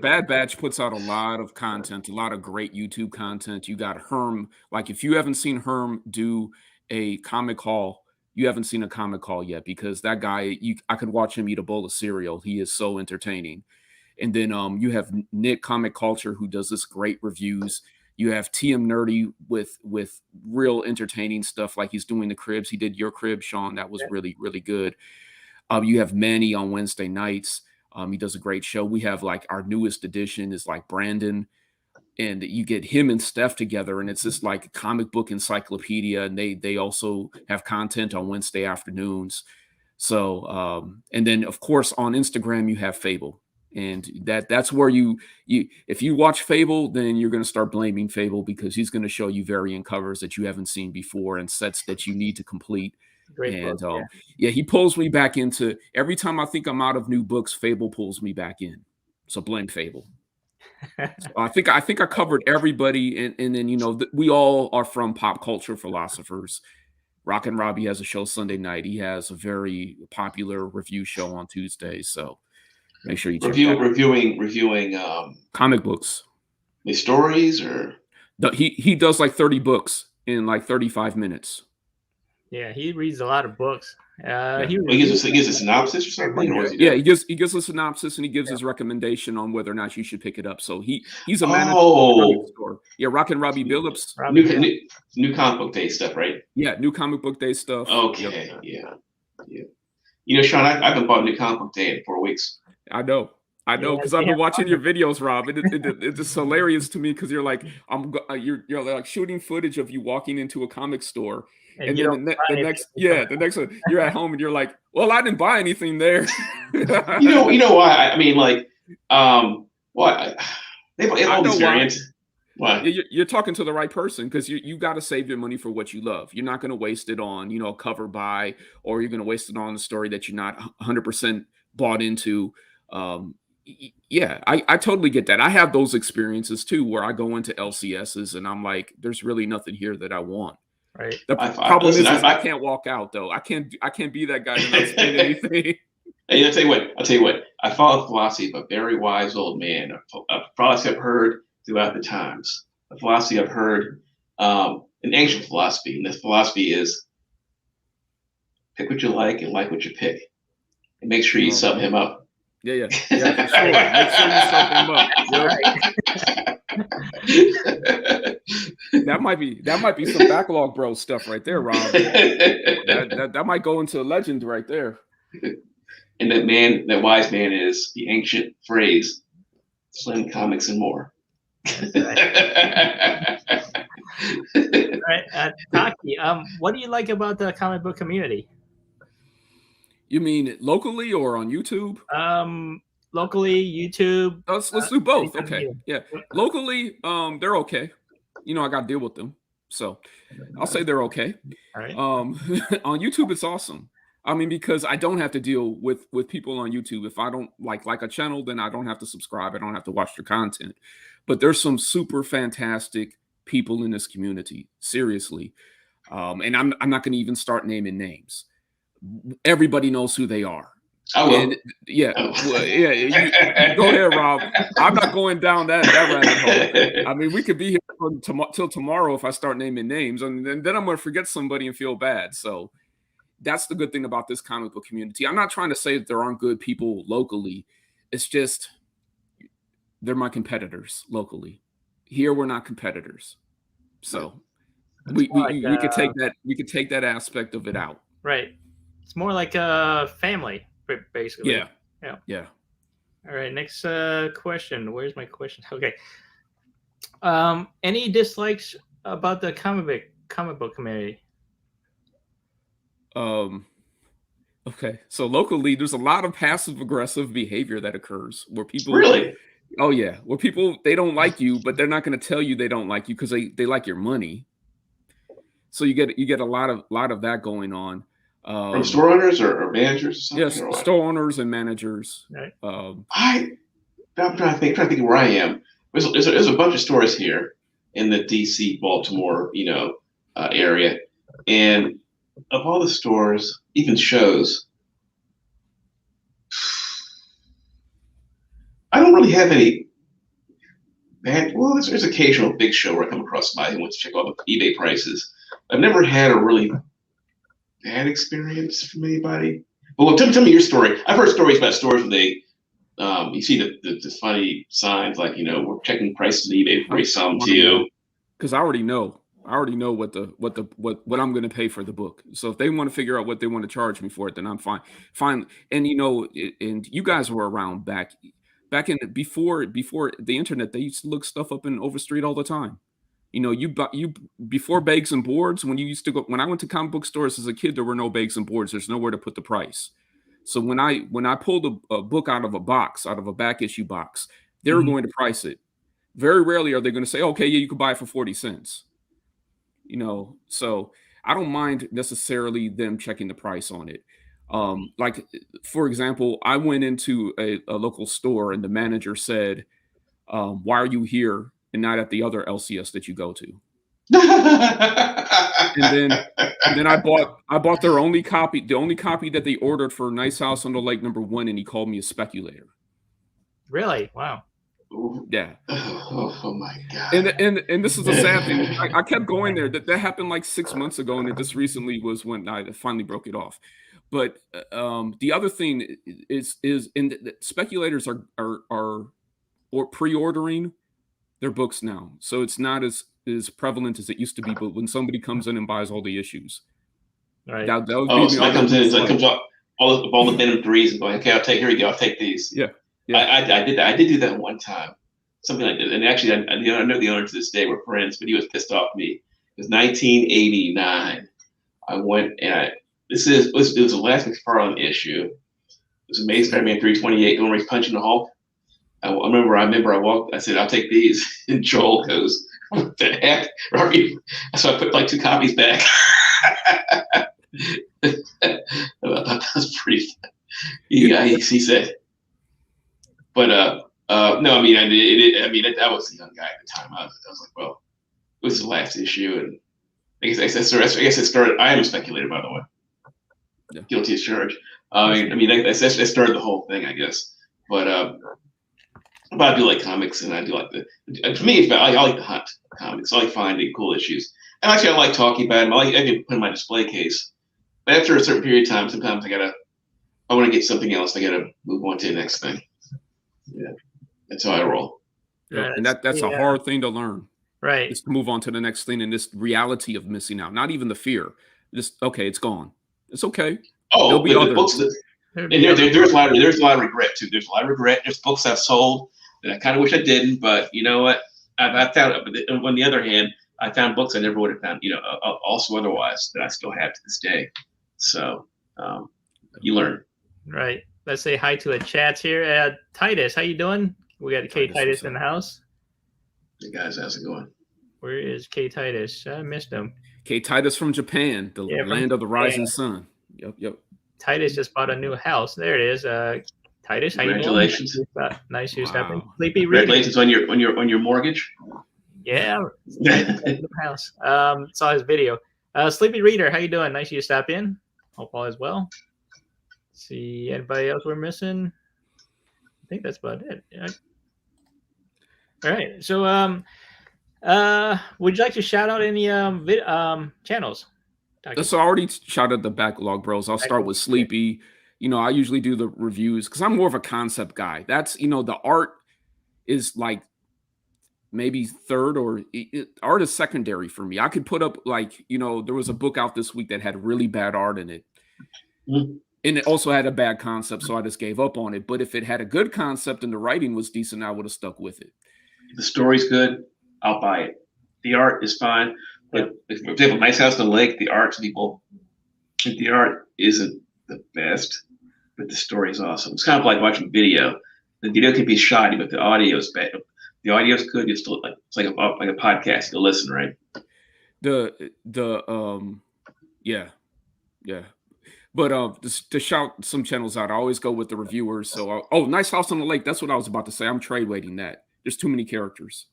Bad Batch puts out a lot of content, a lot of great YouTube content. You got Herm. Like, if you haven't seen Herm do a comic haul, you haven't seen a comic haul yet, because that guy, I could watch him eat a bowl of cereal. He is so entertaining. And then you have Nick Comic Culture, who does this great reviews. You have TM Nerdy with real entertaining stuff, like he's doing the cribs. He did your crib, Sean. That was really, really good. You have Manny on Wednesday nights. He does a great show. We have, like, our newest edition is like Brandon, and you get him and Steph together, and it's just like a comic book encyclopedia. And they also have content on Wednesday afternoons. So, and then of course on Instagram you have Fable, and that's where you if you watch Fable, then you're going to start blaming Fable, because he's going to show you variant covers that you haven't seen before and sets that you need to complete. Great and book, he pulls me back into, every time I think I'm out of new books, Fable pulls me back in. So blame Fable. So I think I covered everybody, and then we all are from pop culture philosophers. Rockin' Robbie has a show Sunday night. He has a very popular review show on Tuesdays. So make sure you check that out. Reviewing comic books. The stories, or he does like 30 books in like 35 minutes. Yeah, he reads a lot of books. He gives a synopsis or something. Or he gives a synopsis, and he gives his recommendation on whether or not you should pick it up. So he's a manager of the comic store. Yeah, Rockin' Robbie Billups. New comic book day stuff, right? Yeah, new comic book day stuff. Okay, yeah. Sean, I haven't bought new comic book day in 4 weeks. I know, because I've been watching your videos, Rob. It's just hilarious to me, because you're like, you're like shooting footage of you walking into a comic store. And then the next one, you're at home and you're like, well, I didn't buy anything there. you know why? I mean, like, what? They have all these variants. Why? You're talking to the right person, because you got to save your money for what you love. You're not going to waste it on, a cover buy, or you're going to waste it on a story that you're not 100% bought into. I totally get that. I have those experiences too, where I go into LCSs and I'm like, there's really nothing here that I want. Right. The problem is I can't walk out though. I can't be that guy to not spend anything. Hey, I'll tell you what. I follow the philosophy of a very wise old man. A philosophy I've heard throughout the times. A philosophy I've heard, an ancient philosophy, and this philosophy is: pick what you like and like what you pick, and make sure you sub him up. Yeah, for sure. Make sure you sub him up. That might be some backlog bro stuff right there, Rob. That might go into a legend right there. And that wise man is the ancient phrase, Slim Comics and More. All right, Taqi, what do you like about the comic book community? You mean locally or on YouTube? Locally, YouTube. Let's do both. Okay. Yeah. Locally, they're okay. I got to deal with them. So I'll say they're okay. All right. On YouTube, it's awesome. I mean, because I don't have to deal with people on YouTube. If I don't like a channel, then I don't have to subscribe. I don't have to watch their content. But there's some super fantastic people in this community. Seriously. And I'm not going to even start naming names. Everybody knows who they are. I will. And, you go there, Rob. I'm not going down that rabbit hole. I mean, we could be here till tomorrow if I start naming names, and then I'm going to forget somebody and feel bad. So that's the good thing about this comic book community. I'm not trying to say that there aren't good people locally. It's just they're my competitors locally. Here, we're not competitors. So we could take that. We could take that aspect of it out. Right. It's more like a family, basically. Yeah. All right, next question. Where's my question? Okay. Any dislikes about the comic book community? Okay, so locally, there's a lot of passive aggressive behavior that occurs where people, Really? oh yeah, where people they don't like you, but they're not going to tell you they don't like you because they like your money. So you get a lot of that going on. From Um, store owners or managers or something yes, or what? store owners and managers. Right. I'm trying to think where I am. There's a bunch of stores here in the DC, Baltimore, area, and of all the stores, even shows, I don't really have any bad. Well, there's occasional big show where I come across somebody who wants to check out the eBay prices. I've never had a really bad experience from anybody. Well, tell me your story. I've heard stories about stores where they, you see the funny signs like, we're checking prices on eBay before we sell them to you. Because I already know. I already know what I'm going to pay for the book. So if they want to figure out what they want to charge me for it, then I'm fine. Fine. And and you guys were around back in before the internet. They used to look stuff up in Overstreet all the time. You before bags and boards, when you used to go, when I went to comic book stores as a kid, there were no bags and boards. There's nowhere to put the price. So when I pulled a book out of a box, out of a back issue box, they were going to price it. Very rarely are they going to say, okay, yeah, you could buy it for 40 cents. So I don't mind necessarily them checking the price on it. Like, for example, I went into a local store and the manager said, why are you here and not at the other LCS that you go to? and then I bought their only copy, the only copy that they ordered for Nice House on the Lake #1, and he called me a speculator. Really? Wow. Yeah. Oh my God. And this is a sad thing. I kept going there. That happened like 6 months ago, and this recently was when I finally broke it off. But the other thing is speculators are or pre-ordering their books now, so it's not as prevalent as it used to be. But when somebody comes in and buys all the issues, right? That would Oh, be so that comes in. So it comes up all the Venom 3s and going, okay, here you go. I'll take these. Yeah. I did that. I did do that one time. Something I did, and actually, I know the owner to this day. We're friends, but he was pissed off at me. It was 1989. I went and it was the last McFarlane issue. It was Amazing Spider-Man 328. The one where he's punching the Hulk. I remember I walked. I said, "I'll take these," and Joel goes, "What the heck?" So I put like 2 copies back. That was pretty fun. He said, but no, I mean, I was a young guy at the time. I was like, well, it was the last issue, and I guess it started. I am a speculator, by the way. Yeah. Guilty as charged. I started the whole thing, I guess. But I do like comics, and I do like for me, I like to hunt comics. I like finding cool issues, and actually, I like talking about them. I can put in my display case. But after a certain period of time, sometimes I want to get something else. I gotta move on to the next thing. Yeah, that's how I roll. Yeah, and that's a hard thing to learn. Right. Just to move on to the next thing, and this reality of missing out. Not even the fear. Just okay, it's gone. It's okay. Oh, there'll be others. Books there's a lot of regret too. There's a lot of regret. There's books I've sold that I kind of wish I didn't, but you know what? I found. On the other hand, I found books I never would have found. Also otherwise that I still have to this day. So you learn. Right. Let's say hi to the chats here. Titus, how you doing? We got K Titus in the house. Hey guys, how's it going? Where is K Titus? I missed him. K Titus from Japan, the land of the rising sun. Yep. Titus just bought a new house. There it is. Titus, how you doing? Congratulations. Nice you stepping. Sleepy Congratulations on your mortgage. Yeah. House. Saw his video. Sleepy Reader, how you doing? Nice you stop in. Hope all is well. See anybody else we're missing? I think that's about it. Yeah. All right. So would you like to shout out any channels? So I already shouted the backlog bros. I'll start with Sleepy. I usually do the reviews because I'm more of a concept guy. That's the art is like maybe third, or art is secondary for me. I could put up there was a book out this week that had really bad art in it. And it also had a bad concept, so I just gave up on it. But if it had a good concept and the writing was decent, I would have stuck with it. If the story's good, I'll buy it. The art is fine. But if, for example, Nice House on the Lake, the art isn't the best, but the story is awesome. It's kind of like watching video. The video can be shoddy, but the audio is bad. If the audio is good, you still it's like a podcast. You'll listen, right? Yeah. But to shout some channels out, I always go with the reviewers. So, Nice House on the Lake. That's what I was about to say. I'm trade weighting that. There's too many characters.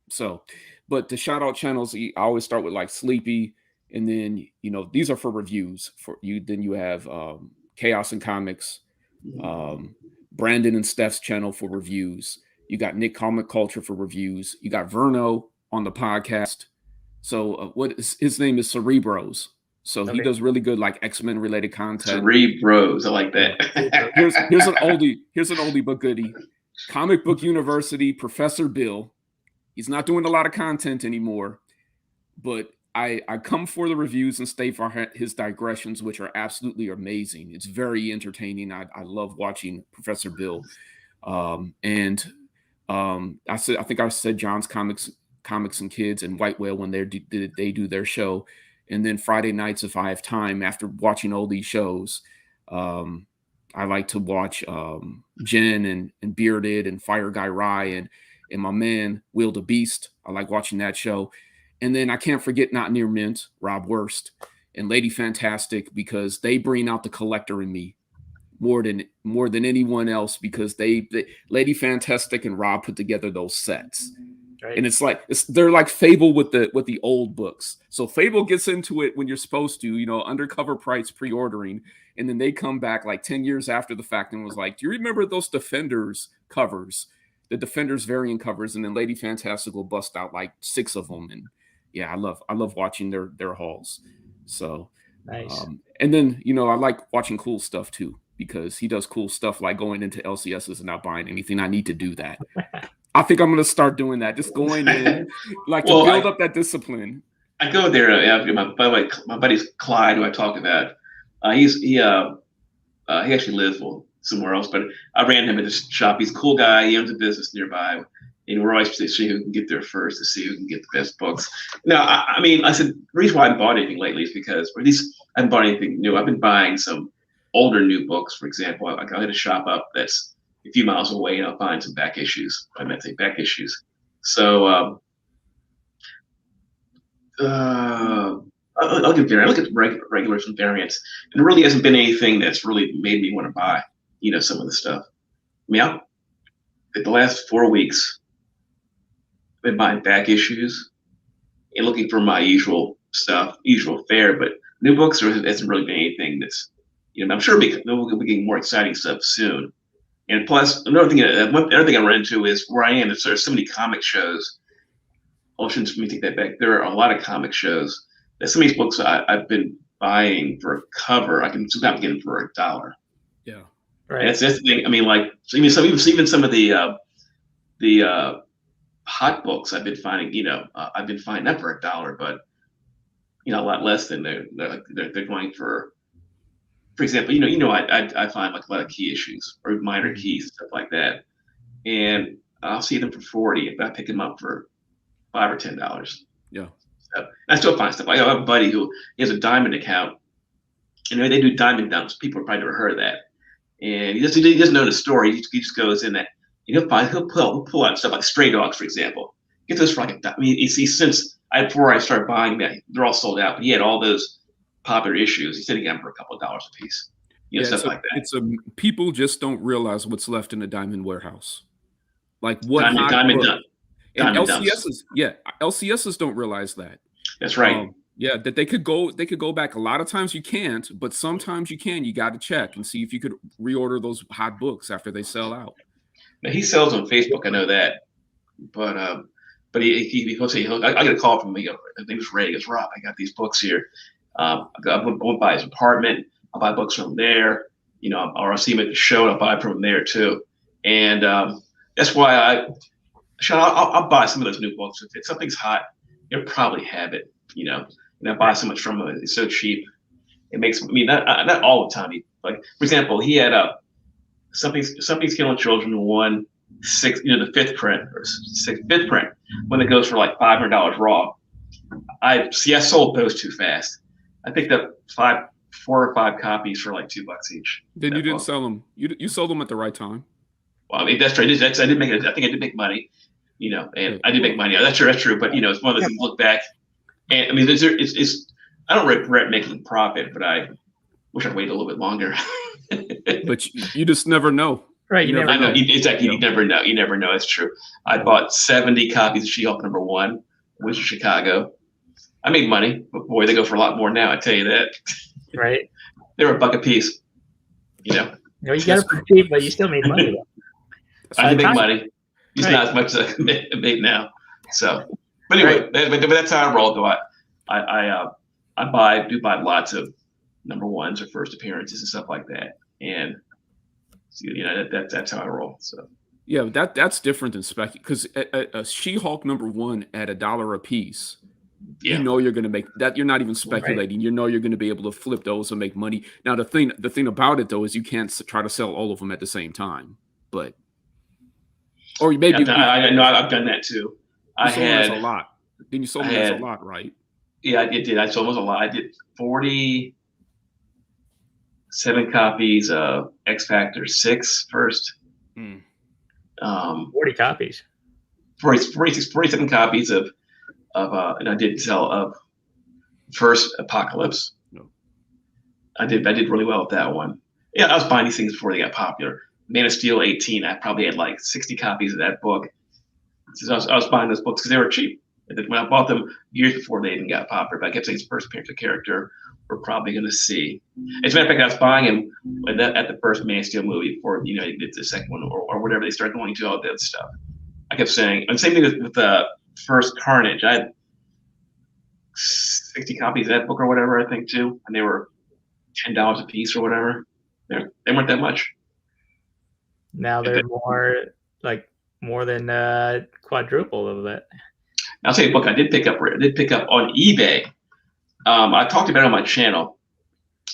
So, but to shout out channels, I always start with like Sleepy, and then these are for reviews. For you, then you have Chaos and Comics, Brandon and Steph's channel for reviews. You got Nick Comic Culture for reviews. You got Verno on the podcast. So his name is Cerebros. So he does really good like X-Men related content. Cerebros, I like that. here's an oldie but goodie. Comic Book University, Professor Bill. He's not doing a lot of content anymore, but I come for the reviews and stay for his digressions, which are absolutely amazing. It's very entertaining. I love watching Professor Bill. I think I said John's Comics and Kids and White Whale when they do their show. And then Friday nights, if I have time after watching all these shows, I like to watch Jen and Bearded and Fire Guy Rye and my man Will the Beast. I like watching that show. And then I can't forget Not Near Mint, Rob Wurst, and Lady Fantastic, because they bring out the collector in me more than anyone else, because they Lady Fantastic and Rob put together those sets. Right. And they're like Fable with the old books. So Fable gets into it when you're supposed to, undercover price pre-ordering, and then they come back like 10 years after the fact and was like, do you remember those Defenders covers, the Defenders variant covers? And then Lady Fantastic will bust out like 6 of them. And yeah, I love watching their hauls. So nice. And then I like watching cool stuff too, because he does cool stuff like going into LCSs and not buying anything. I need to do that. I think I'm going to start doing that. Just going in, to build up that discipline. I go there. My buddy's Clyde, who I talk about. He actually lives somewhere else, but I ran him at his shop. He's a cool guy. He owns a business nearby, and we're always to see who can get there first, to see who can get the best books. Now, I said the reason why I haven't bought anything lately is because, or at least I haven't bought anything new. I've been buying some older new books. For example, I hit a shop up that's a few miles away, and I'll find some back issues. I meant to say back issues. So I'll get variant. I look at regulars and variants, and there really hasn't been anything that's really made me want to buy, some of the stuff. At the last 4 weeks, I've been buying back issues and looking for my usual fare, but new books there hasn't really been anything that's, I'm sure we'll be getting more exciting stuff soon. And plus, another thing I run into is where I am. There's so many comic shows. Let me take that back. There are a lot of comic shows. There's some of these books I've been buying for a cover. I can sometimes get them for $1. Yeah, right. And that's the thing. Even some of the hot books I've been finding. I've been finding that for $1, but a lot less than they're going for. For example, I find like a lot of key issues or minor keys, stuff like that, and I'll see them for $40, but I pick them up for $5 or $10. Yeah, so I still find stuff. I have a buddy who has a diamond account, and they do diamond dumps. People have probably never heard of that, and he doesn't know the story. He just goes in that, and he'll pull out stuff like Stray Dogs, for example. Get those for like before I started buying that, they're all sold out. But he had all those popular issues. He said he got them for a couple of dollars a piece. Stuff like that. People just don't realize what's left in the diamond warehouse. Like what diamond dump. And LCSs, LCSs don't realize that. That's right. That they could go back. A lot of times you can't, but sometimes you can. You got to check and see if you could reorder those hot books after they sell out. Now he sells on Facebook. I know that, but he'll say, I get a call from me. I think it was Ray. He goes, Rob, I got these books here. I won't buy his apartment. I'll buy books from there, or I'll see him at the show and I'll buy from there too. And that's why I'll buy some of those new books. If something's hot, you'll probably have it, and I buy so much from him. It's so cheap. it makes. I mean, not all the time. Like for example, he had something's killing children one six, the fifth print or fifth print when it goes for like $500 raw. I sold those too fast. I picked up 4 or 5 copies for like $2 each. Then you didn't sell them. You sold them at the right time. Well, I mean, that's true. I did make. I think I did make money, and I did make money. That's true. But it's one of those things. Look back, and I mean, it's. I don't regret making profit, but I wish I'd waited a little bit longer. But you just never know. Right, you never know. Exactly, you never know. You never know. It's true. I bought 70 copies of She-Hulk #1, which is Chicago. I made money, but boy, they go for a lot more now. I tell you that. Right. They were $1 a piece. You got it for cheap, but you still made money. I did make money. It's not as much as I made now. So, but anyway, but that's how I roll. Though I do buy lots of #1s or first appearances and stuff like that, and that's how I roll. So yeah, that's different than spec because a She-Hulk #1 at $1 a piece. Yeah. You're going to make that. You're not even speculating. Right. You're going to be able to flip those and make money. Now the thing about it though is you can't try to sell all of them at the same time. But or maybe I know I've done that too. I had a lot. Then you sold them as a lot, right? Yeah, I did. I sold them a lot. I did 47 copies of X Factor 6 first. 40 copies. 47 copies of and I did sell of first Apocalypse. No. I did really well with that one. Yeah, I was buying these things before they got popular. Man of Steel 18, I probably had like 60 copies of that book. So I was buying those books because they were cheap. And then when I bought them years before they even got popular, but I kept saying it's first appearance of character we're probably going to see. As a matter of fact, I was buying him at the first Man of Steel movie before they did the second one or whatever they started going to all that stuff. I kept saying, and same thing with the first Carnage. I had 60 copies of that book or whatever, I think, too. And they were $10 a piece or whatever. They weren't that much. Now they're more than quadruple of that. I'll tell you a book I did pick up on eBay. I talked about it on my channel.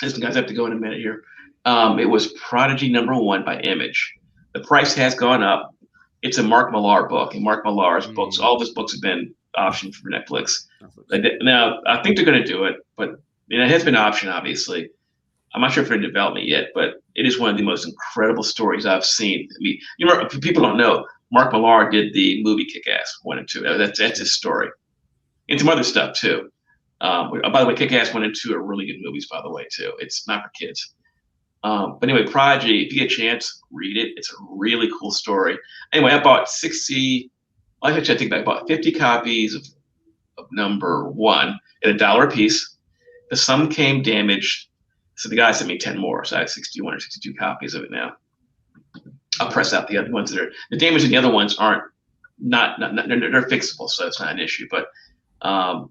Listen, guys, I have to go in a minute here. It was Prodigy #1 by Image. The price has gone up. It's a Mark Millar book, and Mark Millar's books, all of his books have been optioned for Netflix. Now, I think they're going to do it, but it has been optioned, obviously. I'm not sure if they're in development yet, but it is one of the most incredible stories I've seen. I mean, people don't know, Mark Millar did the movie Kick-Ass 1 and 2. That's his story. And some other stuff, too. By the way, Kick-Ass 1 and 2 are really good movies, by the way, too. It's not for kids. But anyway, Prodigy, if you get a chance, read it. It's a really cool story. Anyway, I bought 50 copies of #1 at $1 a piece. Some came damaged, so the guy sent me 10 more. So I have 61 or 62 copies of it now. I'll press out the other ones that are the damage, and the other ones aren't they're fixable, so it's not an issue. But so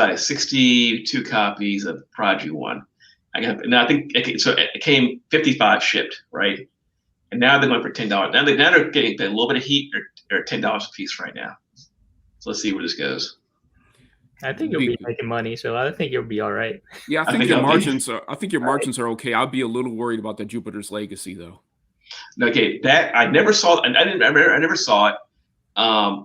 I have 62 copies of Prodigy 1. I think it came 55 shipped, right? And now they're going for $10. Now they're getting a little bit of heat. They're $10 a piece right now. So let's see where this goes. I think you'll be making money, so I think you'll be all right. Yeah, I think your margins are okay. I'll be a little worried about the Jupiter's Legacy though. Okay, that I never saw. I never saw it. I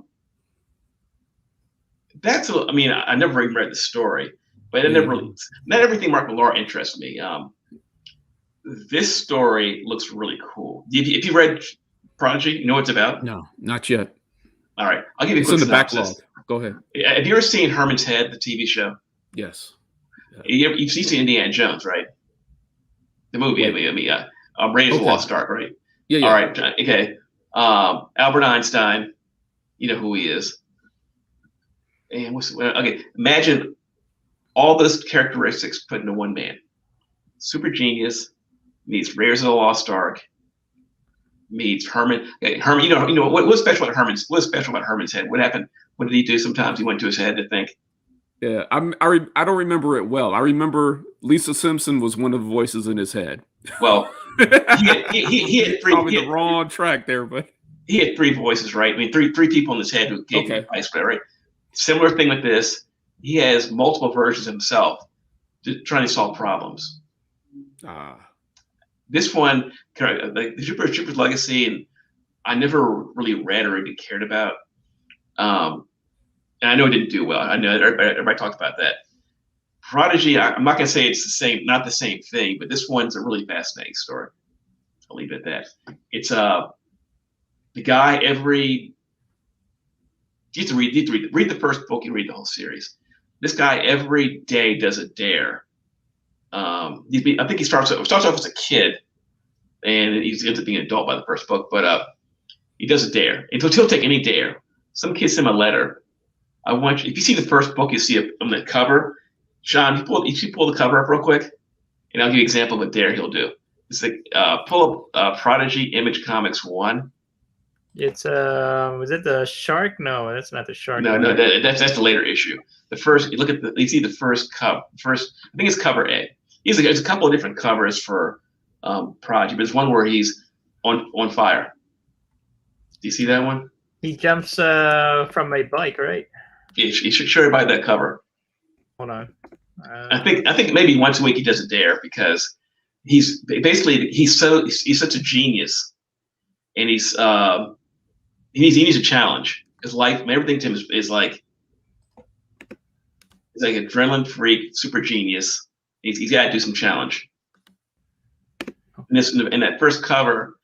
never even read the story, but not everything Mark Millar interests me. This story looks really cool. If you read Prodigy, you know what it's about? No, not yet. All right, I'll give you a quick synopsis. Backlog. Go ahead. Have you ever seen Herman's Head, the TV show? Yes. You've seen Indiana Jones, right? The movie. Raiders of the Lost Ark, right? Yeah. All right. Okay. Albert Einstein. You know who he is. And imagine all those characteristics put into one man. Super genius meets Raiders of the Lost Ark meets Herman. Herman, what's special about Herman's? What's special about Herman's head? What happened? What did he do? Sometimes he went to his head to think. Yeah, I don't remember it well. I remember Lisa Simpson was one of the voices in his head. Well, he had three. Probably the wrong track there, but he had 3 voices, right? I mean, three people in his head who gave him advice, right? Similar thing with this. He has multiple versions of himself. trying to solve problems. This one, like the Jupiter's Legacy, and I never really read or even cared about. And I know it didn't do well. I know everybody talked about that. Prodigy, I'm not going to say it's the same, not the same thing, but this one's a really fascinating story. I'll leave it at that. It's the guy you have to read the first book, you read the whole series. This guy every day does a dare. I think he starts off as a kid, and he ends up being an adult by the first book. But he does a dare, and he'll take any dare. Some kids send him a letter. I want you. If you see the first book, you see on the cover. Sean, you pull the cover up real quick, and I'll give you an example of a dare he'll do. It's like pull up Prodigy Image Comics 1. It's was it the shark? No, that's not the shark. No, that's the later issue. The first, you see the first cover. I think it's cover A. There's a couple of different covers for Prodigy, but there's one where he's on fire. Do you see that one? He jumps from a bike, right? Yeah, you should show everybody that cover. Hold on. I think maybe once a week he does a dare because he's such a genius, and he needs a challenge. His life, everything to him is like he's like an adrenaline freak, super genius. He's got to do some challenge. And that first cover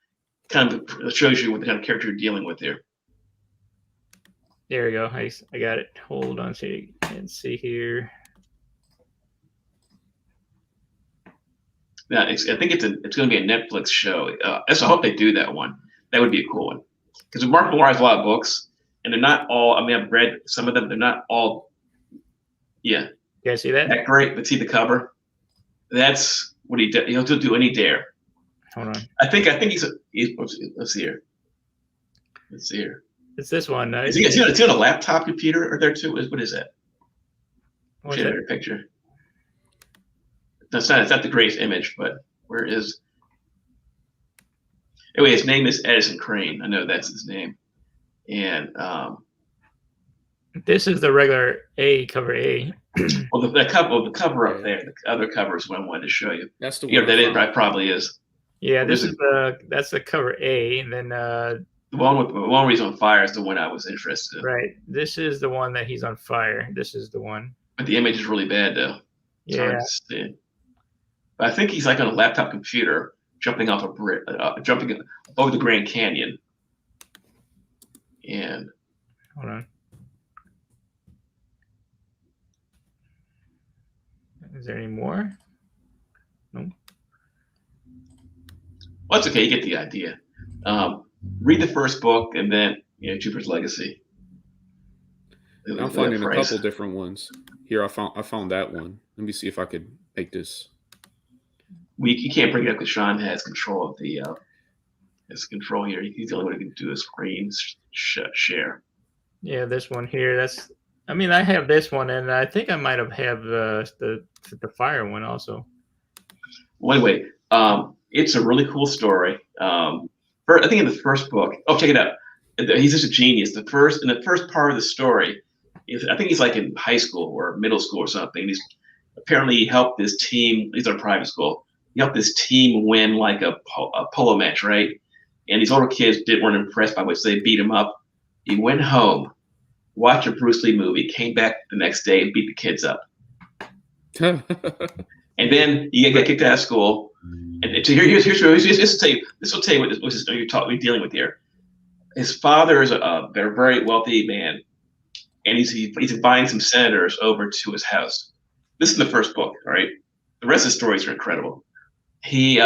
kind of shows you what the kind of character you're dealing with here. There we go. I got it. Hold on, see here. Yeah, I think it's going to be a Netflix show. I hope they do that one. That would be a cool one. Because Mark Millar has a lot of books, and they're not all. I mean, I've read some of them. They're not all. Yeah. You guys see that? That great. Let's see the cover. That's what he does. He'll do any dare. Hold on. I think he's. Let's see here. Let's see here. It's this one. Is he on a laptop computer or there too? What is that? What's that? Picture. It's not the greatest image, but where is? Anyway, his name is Edison Crane. I know that's his name, and this is the regular cover A. Well, the cover up there, the other cover is what I wanted to show you. That's the one. Yeah, that probably is. Yeah, that's the cover A, and then the one where he's on fire is the one I was interested in. Right. This is the one that he's on fire. This is the one. But the image is really bad though. It's hard to see. But I think he's like on a laptop computer jumping off a bridge, jumping over the Grand Canyon. And hold on. Is there any more? No. Well, it's okay. You get the idea. Read the first book and then Jupiter's Legacy. I'm finding a couple different ones. Here, I found that one. Let me see if I could make this. You can't bring it up because Sean has control of the control here. He's the only one who can do a screen share. Yeah, this one here. I have this one, and I think I might have the fire one also. Well, anyway, it's a really cool story. I think in the first book. Oh, check it out. He's just a genius. In the first part of the story, I think he's like in high school or middle school or something. He's apparently helped this team. He's at a private school. He helped this team win like a polo match, right? And these older kids weren't impressed by which they beat him up. He went home, watched a Bruce Lee movie, came back the next day and beat the kids up. And then he got kicked out of school. And here's this will tell you what we're dealing with here. His father is a very wealthy man, and he's inviting some senators over to his house. This is the first book, all right? The rest of the stories are incredible. He's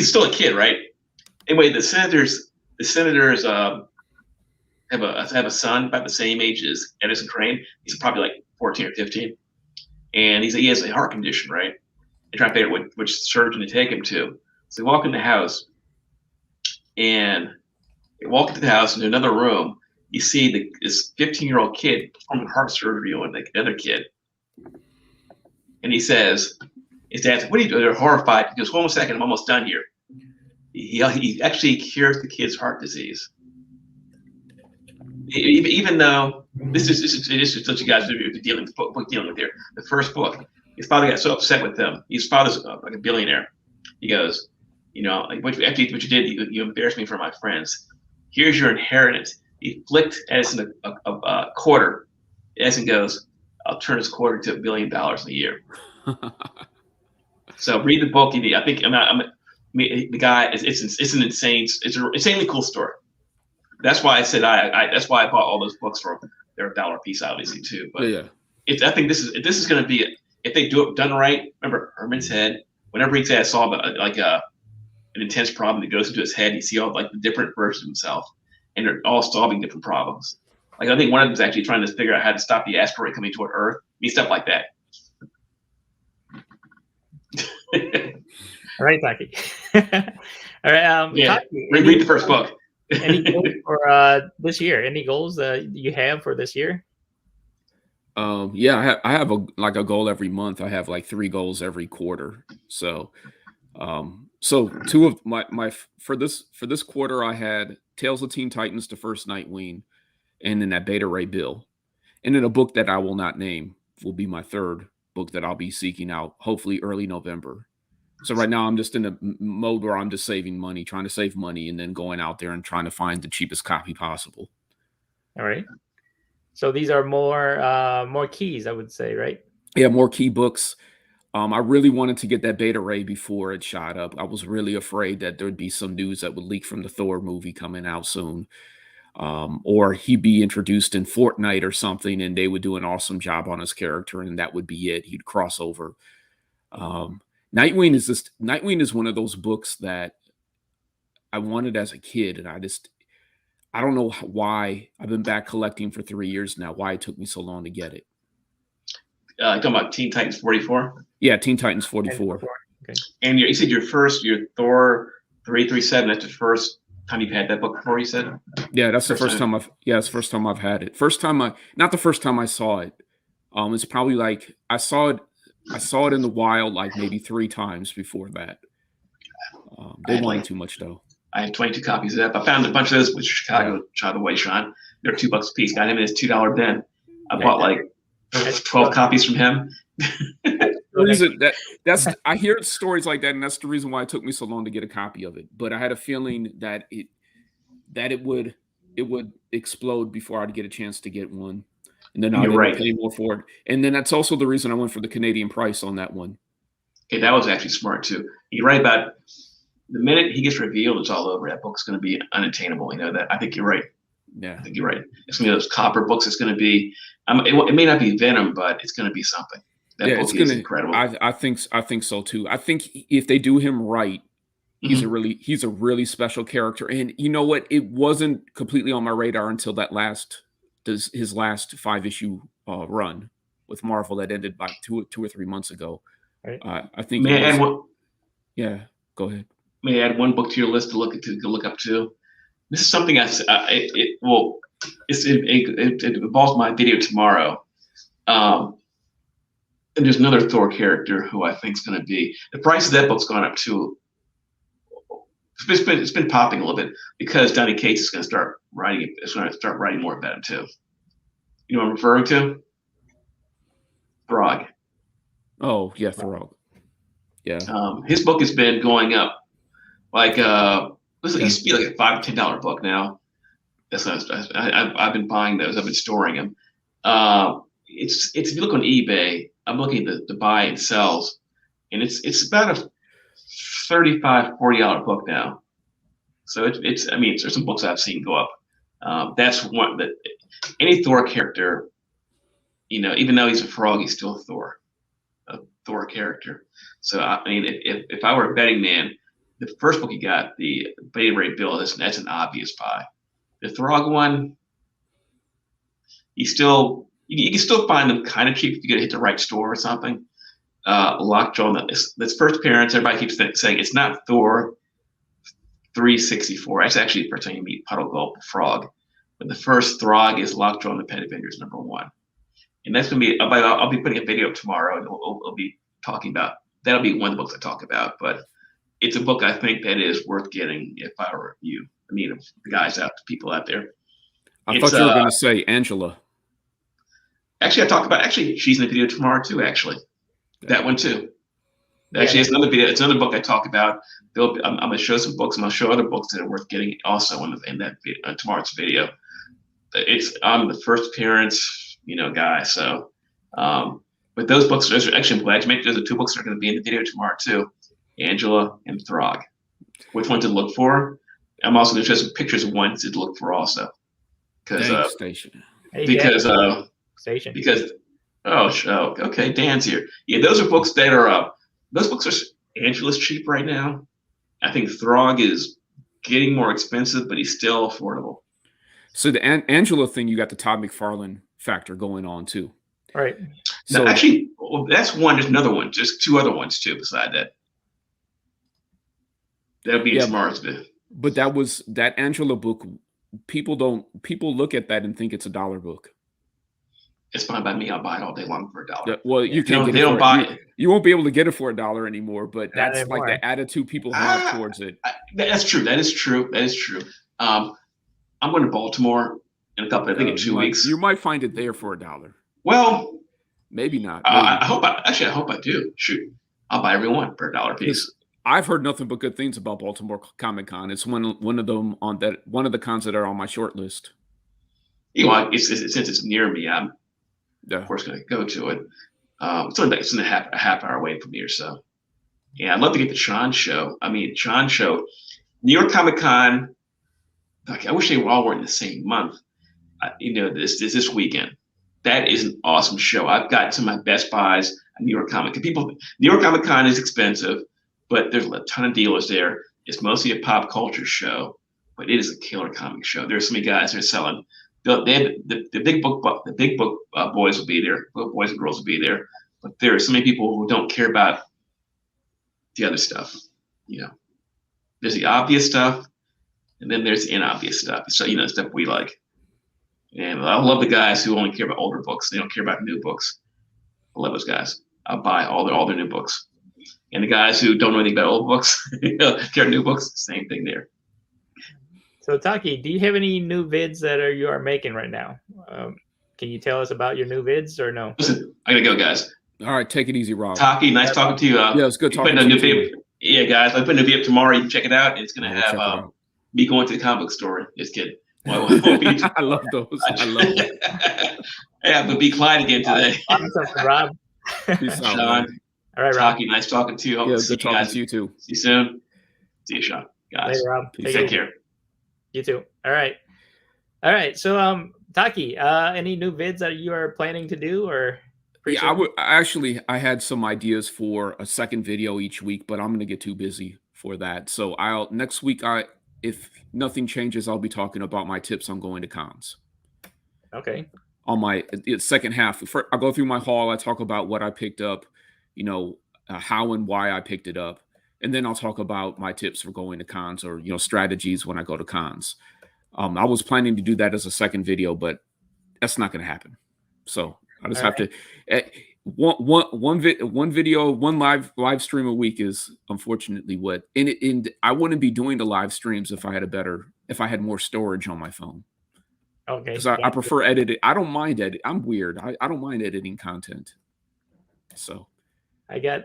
still a kid, right? Anyway, the senators have a son about the same age as Edison Crane. He's probably like 14 or 15, and he has a heart condition, right? They're trying to figure out which surgeon to take him to. So they walk in the house, and they walk into the house into another room. You see this 15-year-old kid performing heart surgery on the other kid, and he says, his dad's like, "What are you doing?" They're horrified. He goes, "Hold on a second, I'm almost done here." He actually cures the kid's heart disease. Even though this is what you guys are dealing with here. The first book, his father got so upset with him. His father's like a billionaire. He goes, like, after what you did, you embarrassed me for my friends. Here's your inheritance. He flicked Edison a quarter. Edison goes, I'll turn this quarter to $1 billion in a year. So read the book. I think the guy. It's an insanely cool story. That's why I said that's why I bought all those books for they're $1 a piece, obviously too. But yeah, I think this is going to be if they do it done right. Remember Herman's head. Whenever he said solve an intense problem that goes into his head, you see all like the different versions of himself, and they're all solving different problems. Like I think one of them is actually trying to figure out how to stop the asteroid coming toward Earth. I mean, stuff like that. All right, Taqi. All right. Yeah. Taqi, read the first book. Any goals for this year? Any goals you have for this year? Yeah, I have a goal every month. I have like 3 goals every quarter. So, so 2 of my for this quarter, I had Tales of Teen Titans, The First Nightwing, and then that Beta Ray Bill, and then a book that I will not name will be my 3rd book that I'll be seeking out, hopefully early November. So right now I'm just in a mode where I'm just saving money, trying to save money, and then going out there and trying to find the cheapest copy possible. All right. So these are more keys, I would say, right? Yeah, more key books. I really wanted to get that Beta Ray before it shot up. I was really afraid that there would be some news that would leak from the Thor movie coming out soon. Or he'd be introduced in Fortnite or something, and they would do an awesome job on his character, and that would be it. He'd cross over. Nightwing is one of those books that I wanted as a kid, and I don't know why. I've been back collecting for 3 years now. Why it took me so long to get it. Talking about Teen Titans 44? Yeah, Teen Titans 44. Okay. And you said your Thor 337. That's the first time you've had that book before. You said. Yeah, that's the first time I've. Yeah, it's the first time I've had it. Not the first time I saw it. It's probably like I saw it in the wild like maybe 3 times before that. They wanted too much though. I had 22 copies of that. I found a bunch of those with Chicago Way, Sean. They're $2 a piece. Got him in his $2 bin. I bought like 12 copies from him. I hear stories like that, and that's the reason why it took me so long to get a copy of it. But I had a feeling that it would explode before I'd get a chance to get one. And then I'd pay more for it. And then that's also the reason I went for the Canadian price on that one. Okay, that was actually smart too. You're right about the minute he gets revealed, it's all over. That book's going to be unattainable. You know that. I think you're right. Yeah, I think you're right. It's going to be those copper books. It's going to be. It may not be Venom, but it's going to be something. That book is incredible. I think so too. I think if they do him right, he's a really special character. And you know what? It wasn't completely on my radar until his last 5-issue run with Marvel that ended like 2 or 3 months ago. Right. I think. Yeah, go ahead. May I add one book to your list to look up to? This is something it involves my video tomorrow. And there's another Thor character who I think is going to be. The price of that book's gone up too. It's been popping a little bit because Donny Cates is going to start writing it. It's going to start writing more about him too. You know what I'm referring to? Throg. Oh yeah, Throg. Yeah. His book has been going up. Like it used to be like a $5 to $10 book now. I've been buying those. I've been storing them. It's if you look on eBay, I'm looking at the buy and sells, and it's about a $35, $40 book now. So there's some books I've seen go up. That's one that any Thor character, even though he's a frog, he's still a Thor character. So if I were a betting man, the first book you got, the Beta Ray Bill, that's an obvious buy. The Throg one, you can still find them kind of cheap if you get to hit the right store or something. Lockjaw, this first appearance, everybody keeps saying it's not Thor 364. That's actually the first time you meet Puddle Gulp Frog. But the first Throg is Lockjaw and the Pet Avengers #1. And that's going to be, I'll be putting a video up tomorrow, and we'll be talking about, that'll be one of the books I talk about. But it's a book I think that is worth getting if I were you. The people out there. I thought you were going to say Angela. Actually, she's in the video tomorrow too, actually. That one too. Actually, it's another video. It's another book I talk about. I'm going to show some books. I'm going to show other books that are worth getting also in that tomorrow's video. I'm the first appearance, guy. So, but those books, I'm glad you mentioned those are two books that are going to be in the video tomorrow too. Angela and Throg. Which one to look for? I'm also going to show some pictures of ones to look for also. Station. Because okay, Dan's here. Yeah, those are books that are those books are Angela's cheap right now. I think Throg is getting more expensive, but he's still affordable. So the Angela thing, you got the Todd McFarlane factor going on too. Right. So now, actually, that's one. There's another one. Just two other ones too beside that. That'll be tomorrow's video. But that Angela book. People look at that and think it's a $1 book. It's fine by me. I'll buy it all day long for $1. Well, you can't get it. They don't buy it. You won't be able to get it for $1 anymore. But that's like the attitude people have towards it. That's true. That is true. I'm going to Baltimore in a couple. I think in 2 weeks. You might find it there for $1. Well, maybe not. I hope I do. Shoot, I'll buy every one for $1 piece. I've heard nothing but good things about Baltimore Comic Con. It's one of them one of the cons that are on my short list. Since it's near me, I'm of course going to go to it. It's a half hour away from here, so yeah, I'd love to get the Sean show. New York Comic Con. I wish they all were in the same month. This weekend. That is an awesome show. I've got some of my best buys at New York Comic Con. New York Comic Con is expensive, but there's a ton of dealers there. It's mostly a pop culture show, but it is a killer comic show. There's so many guys that are selling. The big book boys will be there. Boys and girls will be there. But there are so many people who don't care about the other stuff. There's the obvious stuff, and then there's the inobvious stuff. So stuff we like. And I love the guys who only care about older books. They don't care about new books. I love those guys. I'll buy all their new books. And the guys who don't know anything about old books, care new books, same thing there. So Taqi, do you have any new vids that you are making right now? Can you tell us about your new vids or no? Listen, I gotta go, guys. All right, take it easy, Rob. Taqi, nice talking to you. Yeah, it's good talking to you. Yeah, guys, I put a new video up tomorrow. You can check it out. It's gonna have me going to the comic book store. Just kidding. I love those. I love them. Yeah, but be Clyde again today. Rob. Sean. All right, Rob. Taqi, nice talking to you. Yeah, good talking to you too. See you soon. See you, Sean. Guys. Later, Rob. Take care. You too. All right. So, Taqi, any new vids that you are planning to do or? Yeah, I had some ideas for a second video each week, but I'm going to get too busy for that. So next week, if nothing changes, I'll be talking about my tips on going to cons. Okay. On my second half, I'll go through my haul. I talk about what I picked up, how and why I picked it up. And then I'll talk about my tips for going to cons or, strategies when I go to cons. I was planning to do that as a second video, but that's not going to happen. So I just have to one video, one live stream a week is unfortunately what, and I wouldn't be doing the live streams if I had more storage on my phone. Okay. Because I prefer editing. I don't mind editing. I'm weird. I don't mind editing content. So I got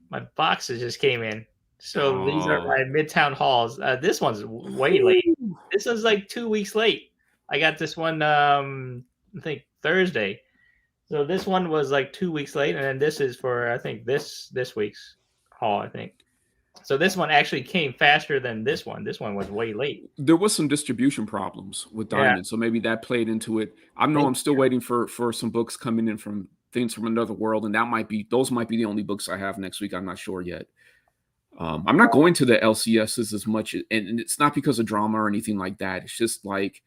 my boxes just came in. So these are my Midtown hauls. This one's way late. This is like 2 weeks late. I got this one, I think Thursday. So this one was like 2 weeks late, and then this is for I think this week's haul. I think. So this one actually came faster than this one. This one was way late. There was some distribution problems with Diamond, so maybe that played into it. I'm still waiting for some books coming in from Things from Another World, and those might be the only books I have next week. I'm not sure yet. I'm not going to the LCSs as much, and it's not because of drama or anything like that. It's just like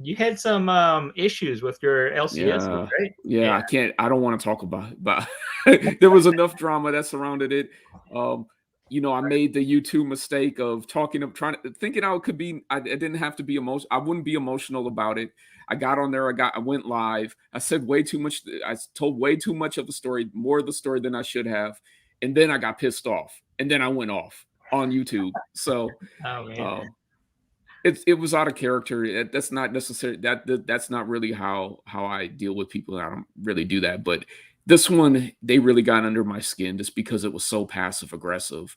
you had some issues with your LCS, right? Yeah, I don't want to talk about it, but there was enough drama that surrounded it. I made the YouTube mistake of thinking I could be. I didn't have to be emotional. I wouldn't be emotional about it. I got on there. I went live. I said way too much. I told way too much of the story, more of the story than I should have. And then I got pissed off. And then I went off on YouTube. So, it was out of character. That's not necessary. That's not really how I deal with people. I don't really do that. But this one, they really got under my skin just because it was so passive aggressive.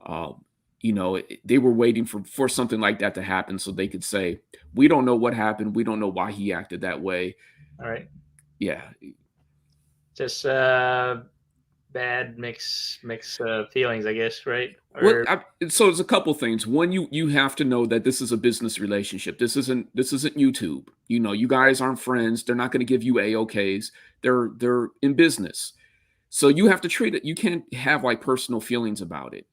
Um, they were waiting for something like that to happen so they could say, "We don't know what happened. We don't know why he acted that way." All right. Yeah, Just bad mix feelings, I guess, right? well, Or so there's a couple things. One, you have to know that this is a business relationship. This isn't YouTube. You guys aren't friends. They're not going to give you AOKs. They're in business, so you have to treat it. You can't have like personal feelings about it.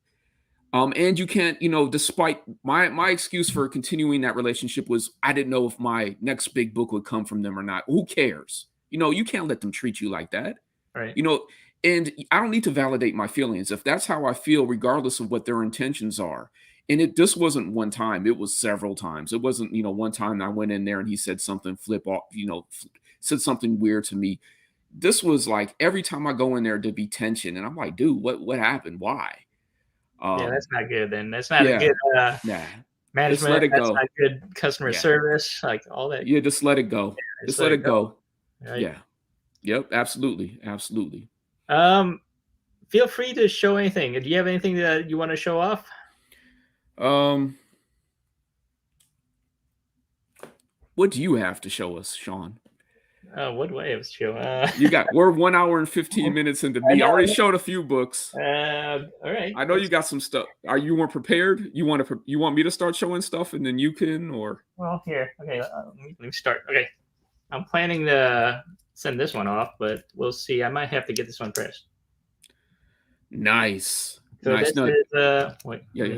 And you can't, despite my excuse for continuing that relationship was I didn't know if my next big book would come from them or not. Who cares? You can't let them treat you like that. right. You know, and I don't need to validate my feelings. If that's how I feel, regardless of what their intentions are. And this wasn't one time, it was several times. It wasn't, one time I went in there and he said something flip off, said something weird to me. This was like every time I go in there to be tension. And I'm like, dude, what happened? Why? Yeah, Um, that's not good. Then that's not a yeah, good nah. Just let management. it That's go. not good customer Yeah. service. Like all that. Yeah, just let it go. Just Just let let it it go. go. Right. Yeah. Yep, absolutely. Absolutely. Feel free to show anything. Do you have anything that you want to show off? What do you have to show us, Sean? What way of show? We're 1 hour and 15 minutes into me. I already showed a few books. All right. I know you got some stuff. Are you weren't prepared? You want me to start showing stuff and then you can, or Well, here. Okay, let me start. Okay, I'm planning to send this one off, but we'll see. I might have to get this one pressed. nice. So Nice. this No, is wait. yeah.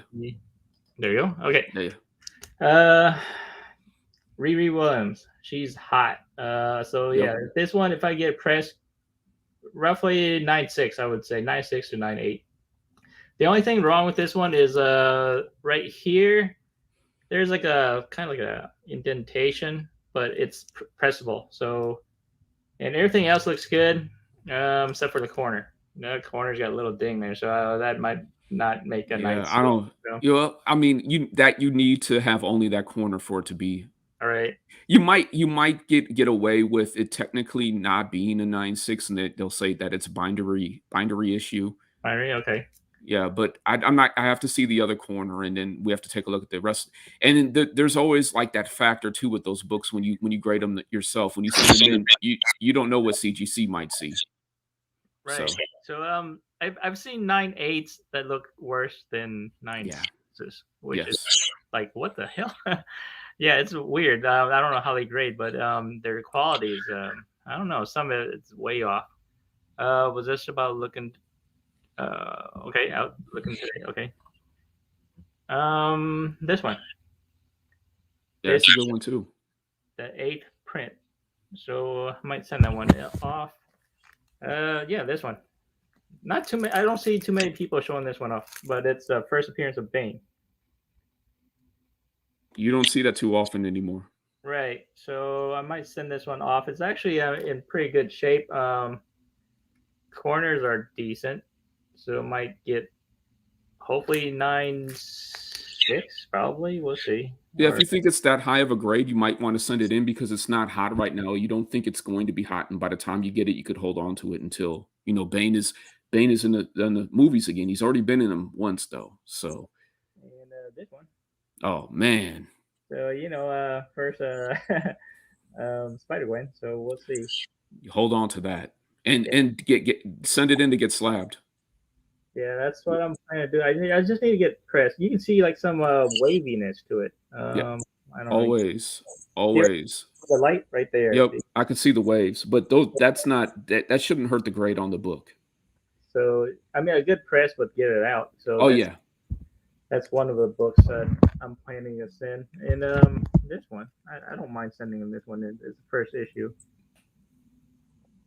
There you go. Okay. Yeah. Riri Williams. She's hot. So yeah, Yep. this one, if I get pressed, roughly 9.6, I would say 9.6 to 9.8. The only thing wrong with this one is right here. There's like a kind of like a indentation, but it's pressable. So, and everything else looks good, except for the corner. The corner's got a little ding there, so that might not make a Yeah, nice. I don't. So, I mean, you need to have only that corner for it to be. all right. You might get away with it technically not being a 9.6, and they'll say that it's bindery issue. All right. Okay. Yeah, but I'm not. I have to see the other corner, and then we have to take a look at the rest. And then there's always like that factor too with those books when you grade them yourself. When you send them in, you don't know what CGC might see. Right. So So I've seen 9.8s that look worse than 9.6s, which yes, is like what the hell? Yeah, it's weird. I don't know how they grade, but their quality is I don't know. Some of it's way off. Was this about looking? Okay, out looking today. Okay. This one. yeah, it's a good one too. The 8th print. So I might send that one off. Yeah, this one. Not too many. I don't see too many people showing this one off, but it's the first appearance of Bane. You don't see that too often anymore. Right. So I might send this one off. It's actually in pretty good shape. Corners are decent, so it might get hopefully 9.6. Probably we'll see. Yeah, Or, if you think it's that high of a grade, you might want to send it in because it's not hot right now. You don't think it's going to be hot, and by the time you get it, you could hold on to it until Bane is in the movies again. He's already been in them once though. So, and this one. oh man, So first Spider-Gwen. So we'll see. you hold on to that and get send it in to get slabbed. Yeah, that's what I'm trying to do. I just need to get pressed. You can see like some waviness to it. Yeah, I don't know. always. The light right there. Yep, I can see the waves, but that shouldn't hurt the grade on the book. So I mean, a good press would get it out. So Yeah, that's one of the books that I'm planning to send. And this one, I don't mind sending him this one. It's the first issue.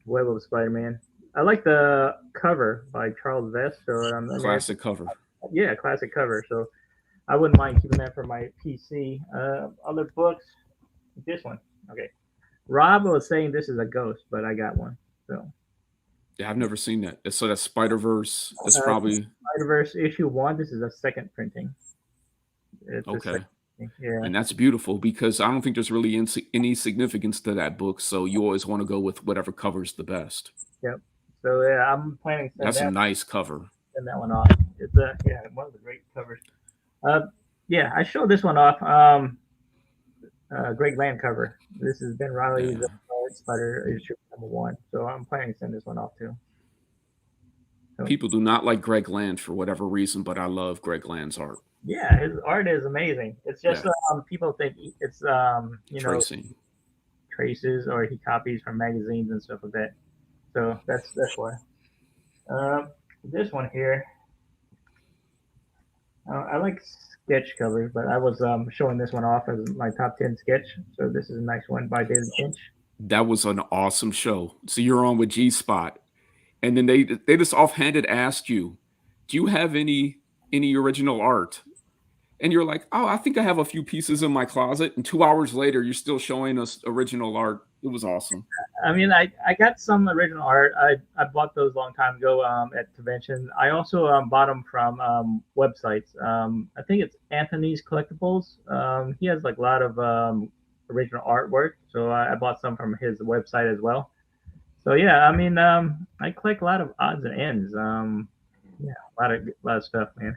Web of Spider-Man. I like the cover by Charles Vest. So classic cover. Yeah, classic cover. So I wouldn't mind keeping that for my PC. Other books, this one. Okay. Rob was saying this is a ghost, but I got one. So Yeah, I've never seen that. So that's Spider-Verse. It's probably Spider-Verse issue 1. This is a second printing. It's okay. Yeah. And that's beautiful because I don't think there's really any significance to that book. So you always want to go with whatever covers the best. Yep. So yeah, I'm planning to That's a nice cover. send that one off. It's one of the great covers. Yeah, I showed this one off. Greg Land cover. This has been Riley's Yeah. Spider issue #1. So I'm planning to send this one off too. So, People do not like Greg Land for whatever reason, but I love Greg Land's art. yeah, his art is amazing. It's just Yeah. people think it's Tracing. traces or he copies from magazines and stuff like that. So that's why. This one here, I like sketch covers, but I was showing this one off as my top 10 sketch. So this is a nice one by David Finch. That was an awesome show. So you're on with G Spot, and then they just offhanded asked you, "Do you have any original art?" And you're like, "Oh, I think I have a few pieces in my closet." And 2 hours later, you're still showing us original art. It was awesome. I mean, I got some original art. I bought those a long time ago at convention. I also bought them from websites. I think it's Anthony's Collectibles. He has like a lot of original artwork, so I bought some from his website as well. So yeah, I mean, I collect a lot of odds and ends. Yeah, a lot of stuff, man.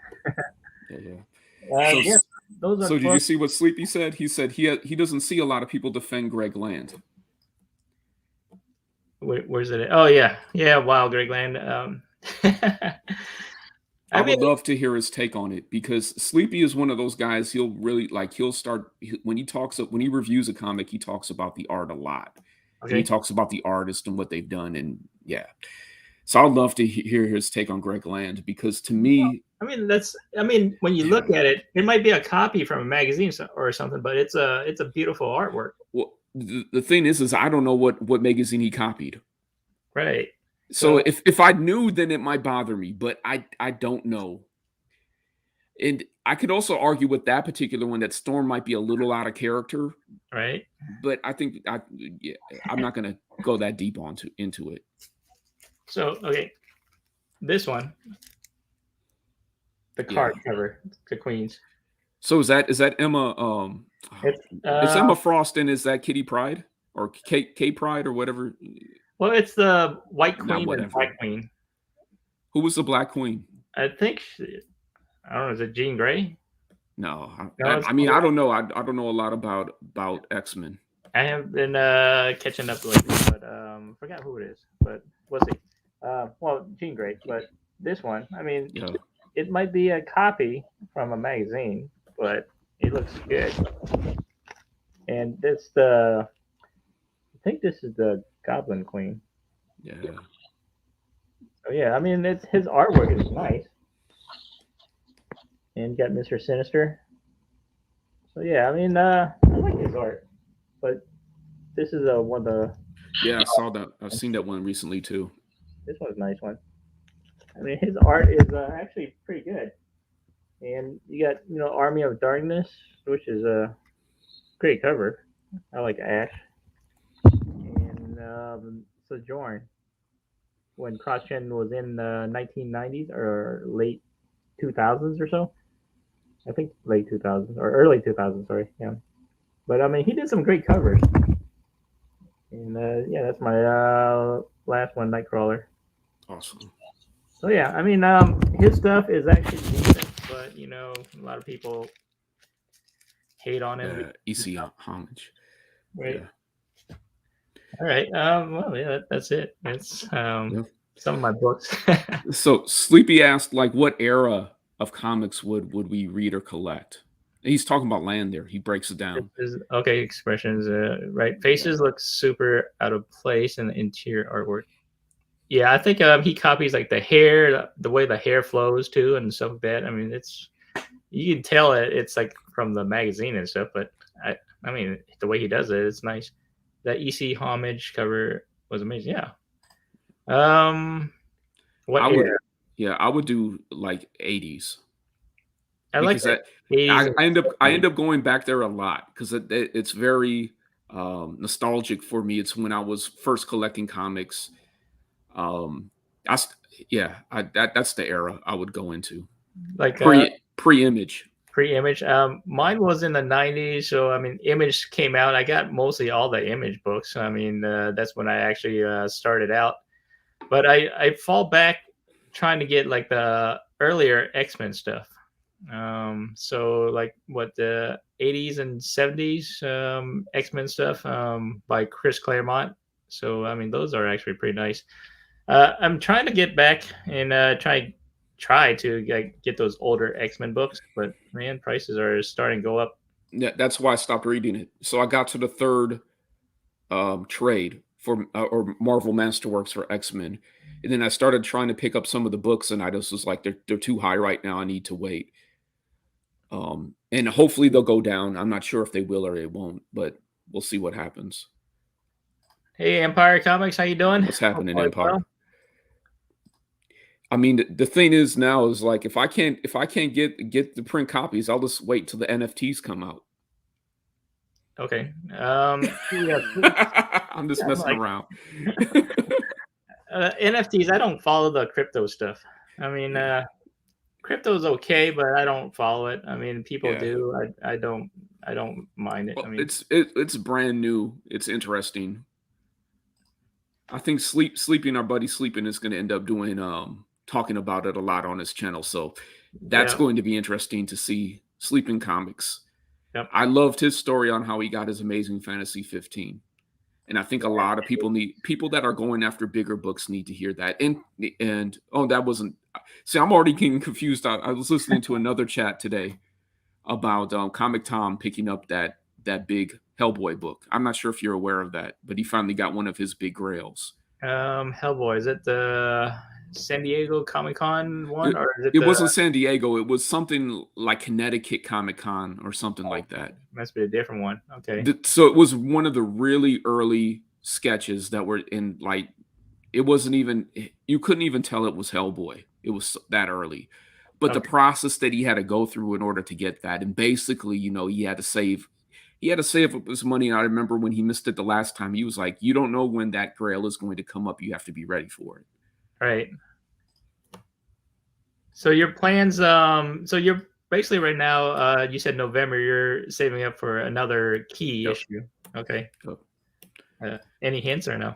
Yeah. Yeah, those are. So did you see what Sleepy said? He said he doesn't see a lot of people defend Greg Land. Where's it at? Oh yeah. Wow, Greg Land. I would love to hear his take on it because Sleepy is one of those guys. He'll really he'll start when he reviews a comic. He talks about the art a lot. Okay. And he talks about the artist and what they've done, and yeah. So I'd love to hear his take on Greg Land because to me, when you look at it, it might be a copy from a magazine or something, but it's a beautiful artwork. Well, the thing is I don't know what magazine he copied. Right. So if I knew, then it might bother me, but I don't know. And I could also argue with that particular one that Storm might be a little out of character. Right. But I think I'm not going to go that deep into it. So, okay. This one. The card cover, the Queens. So is that Emma it's Emma Frost and is that Kitty Pryde or K Pryde or whatever? Well, it's the White Queen and Black Queen. Who was the Black Queen? I think I don't know. Is it Jean Grey? No, I mean I don't know. I don't know a lot about X-Men. I have been catching up lately, but forgot who it is. But we'll see. Well, Jean Grey, but this one, I mean, it might be a copy from a magazine, but it looks good. And I think this is the Goblin Queen. Yeah. So yeah, I mean, his artwork is nice. And you got Mr. Sinister. So yeah, I mean, I like his art, but this is one of the. Yeah, I saw that. I've seen that one recently too. This one's a nice one. I mean, his art is actually pretty good. And you got Army of Darkness, which is a great cover. I like Ash. And Sojourn, when CrossGen was in the 1990s or late 2000s or so. I think late 2000s or early 2000s, sorry. Yeah. But I mean, he did some great covers. And yeah, that's my last one, Nightcrawler. Awesome. So yeah, I mean, his stuff is actually decent, but a lot of people hate on him. EC homage. Right. Yeah. All right. Well, yeah, that's it. It's some of my books. So Sleepy asked, what era of comics would we read or collect? And he's talking about Land there. He breaks it down. Okay, expressions. Right. Faces look super out of place in the interior artwork. Yeah, I think he copies the hair, the way the hair flows too, and stuff like that. I mean, you can tell it's from the magazine and stuff, but I mean, the way he does it, it's nice. That EC homage cover was amazing. Yeah. What era? I would do 80s. I like that. I end up going back there a lot because it's very nostalgic for me. It's when I was first collecting comics. That's the era I would go into. Like pre-image. pre-Image. Mine was in the 90s, so I mean, Image came out. I got mostly all the Image books. I mean, that's when I actually started out. But I fall back trying to get like the earlier X-Men stuff. So like what the 80s and 70s X-Men stuff by Chris Claremont. So I mean, those are actually pretty nice. I'm trying to get back and try to get those older X-Men books, but man, prices are starting to go up. Yeah, that's why I stopped reading it. So I got to the third trade for or Marvel Masterworks for X-Men, and then I started trying to pick up some of the books, and I just was like, they're too high right now. I need to wait. And hopefully they'll go down. I'm not sure if they will or they won't, but we'll see what happens. Hey, Empire Comics, how you doing? What's happening, Hope all is Empire? well. I mean, the thing is now is like if I can't get the print copies, I'll just wait till the NFTs come out. Okay. Yeah, I'm just messing around. NFTs, I don't follow the crypto stuff. I mean, crypto's okay, but I don't follow it. I mean, people do. I don't mind it. Well, I mean, it's brand new. It's interesting. I think Sleeping, our buddy Sleeping, is going to end up doing talking about it a lot on his channel. So that's going to be interesting to see Sleeping Comics. Yep. I loved his story on how he got his Amazing Fantasy 15. And I think a lot of people that are going after bigger books need to hear that. And that wasn't, see, I'm already getting confused. I was listening to another chat today about Comic Tom picking up that big Hellboy book. I'm not sure if you're aware of that, but he finally got one of his big grails. Hellboy, is it the San Diego Comic-Con one, or is it wasn't San Diego? It was something like Connecticut Comic-Con or something like that. Must be a different one. Okay. So it was one of the really early sketches that were in, like, it wasn't even, you couldn't even tell it was Hellboy. It was that early. But the process that he had to go through in order to get that, and basically, he had to save up his money. And I remember when he missed it the last time, he was like, you don't know when that grail is going to come up. You have to be ready for it. Right. So your plans, so you're basically right now, you said November, you're saving up for another key issue. Okay. Any hints or no?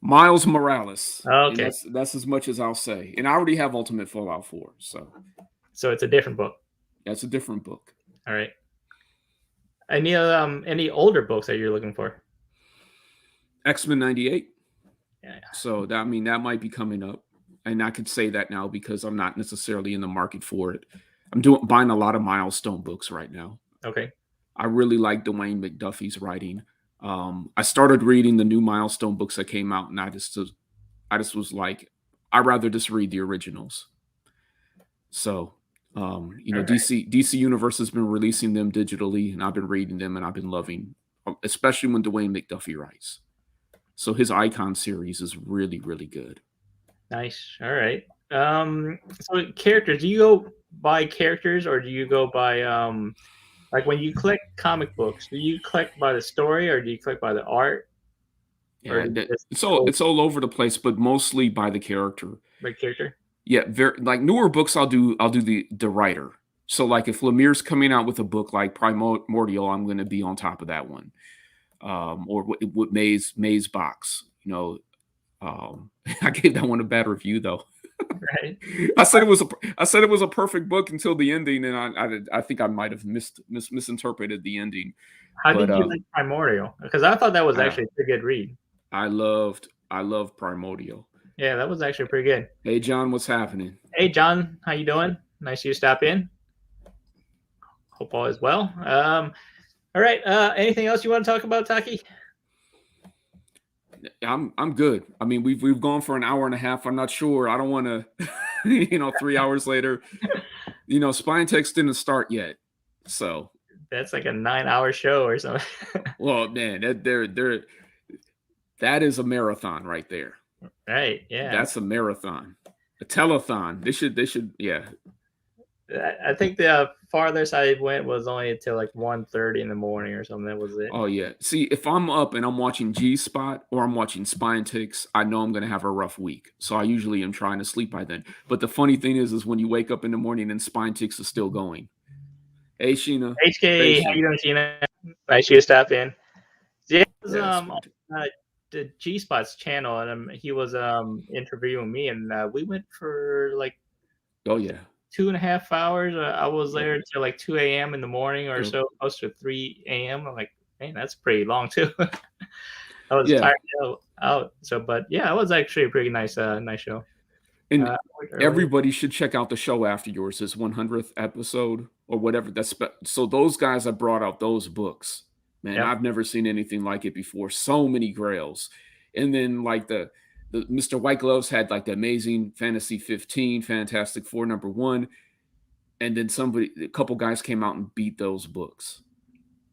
Miles Morales. Okay. That's as much as I'll say. And I already have Ultimate Fallout 4. So it's a different book. That's a different book. All right. Any older books that you're looking for? X-Men 98. Yeah. So that might be coming up. And I could say that now because I'm not necessarily in the market for it. I'm buying a lot of Milestone books right now. Okay. I really like Dwayne McDuffie's writing. I started reading the new Milestone books that came out, and I just was like, I'd rather just read the originals. So, DC Universe has been releasing them digitally, and I've been reading them, and I've been loving, especially when Dwayne McDuffie writes. So his Icon series is really, really good. Nice. All right. So characters, do you go by characters or do you go by like when you collect comic books, do you collect by the story or do you collect by the art? Yeah, it's all over the place, but mostly by the character. By character? Yeah, like newer books, I'll do the writer. So like if Lemire's coming out with a book like Primordial, I'm going to be on top of that one. Or with Maze Box, I gave that one a bad review though. Right. I said it was a perfect book until the ending, and I think I might have misinterpreted the ending. How did you like Primordial? Because I thought that was actually a pretty good read. I love Primordial. Yeah, that was actually pretty good. Hey John, what's happening? Hey John, how you doing? Nice you stop in. Hope all is well. All right. Anything else you want to talk about, Taqi? I'm good. I mean, we've gone for an hour and a half. I'm not sure. I don't want to, 3 hours later. Spine Text didn't start yet, so that's like a 9-hour show or something. Well, man, that is a marathon right there. Right. Yeah. That's a marathon, a telethon. They should. Yeah. I think the farthest I went was only until like 1:30 in the morning or something. That was it. Oh yeah. See, if I'm up and I'm watching G Spot or I'm watching Spine Ticks, I know I'm gonna have a rough week. So I usually am trying to sleep by then. But the funny thing is when you wake up in the morning and Spine Ticks is still going. Hey Sheena. Hey HK, how Sheena. you doing, Sheena? Nice you to stop in. Yeah, it was, Yeah, on the G Spot's channel, and he was interviewing me, and we went for like oh yeah. 2.5 hours. I was Yep. there till like 2 a.m. in the morning or Yep. so, close to 3 a.m. I'm like, man, that's pretty long too. I was Yeah. tired out. So, but yeah, it was actually a pretty nice, nice show. And I went early. everybody should check out the show after yours, his 100th episode or whatever. So those guys that brought out those books, man, Yep. I've never seen anything like it before. So many grails. And then like the Mr. White Gloves had like the Amazing Fantasy 15, Fantastic Four #1. And then a couple guys came out and beat those books.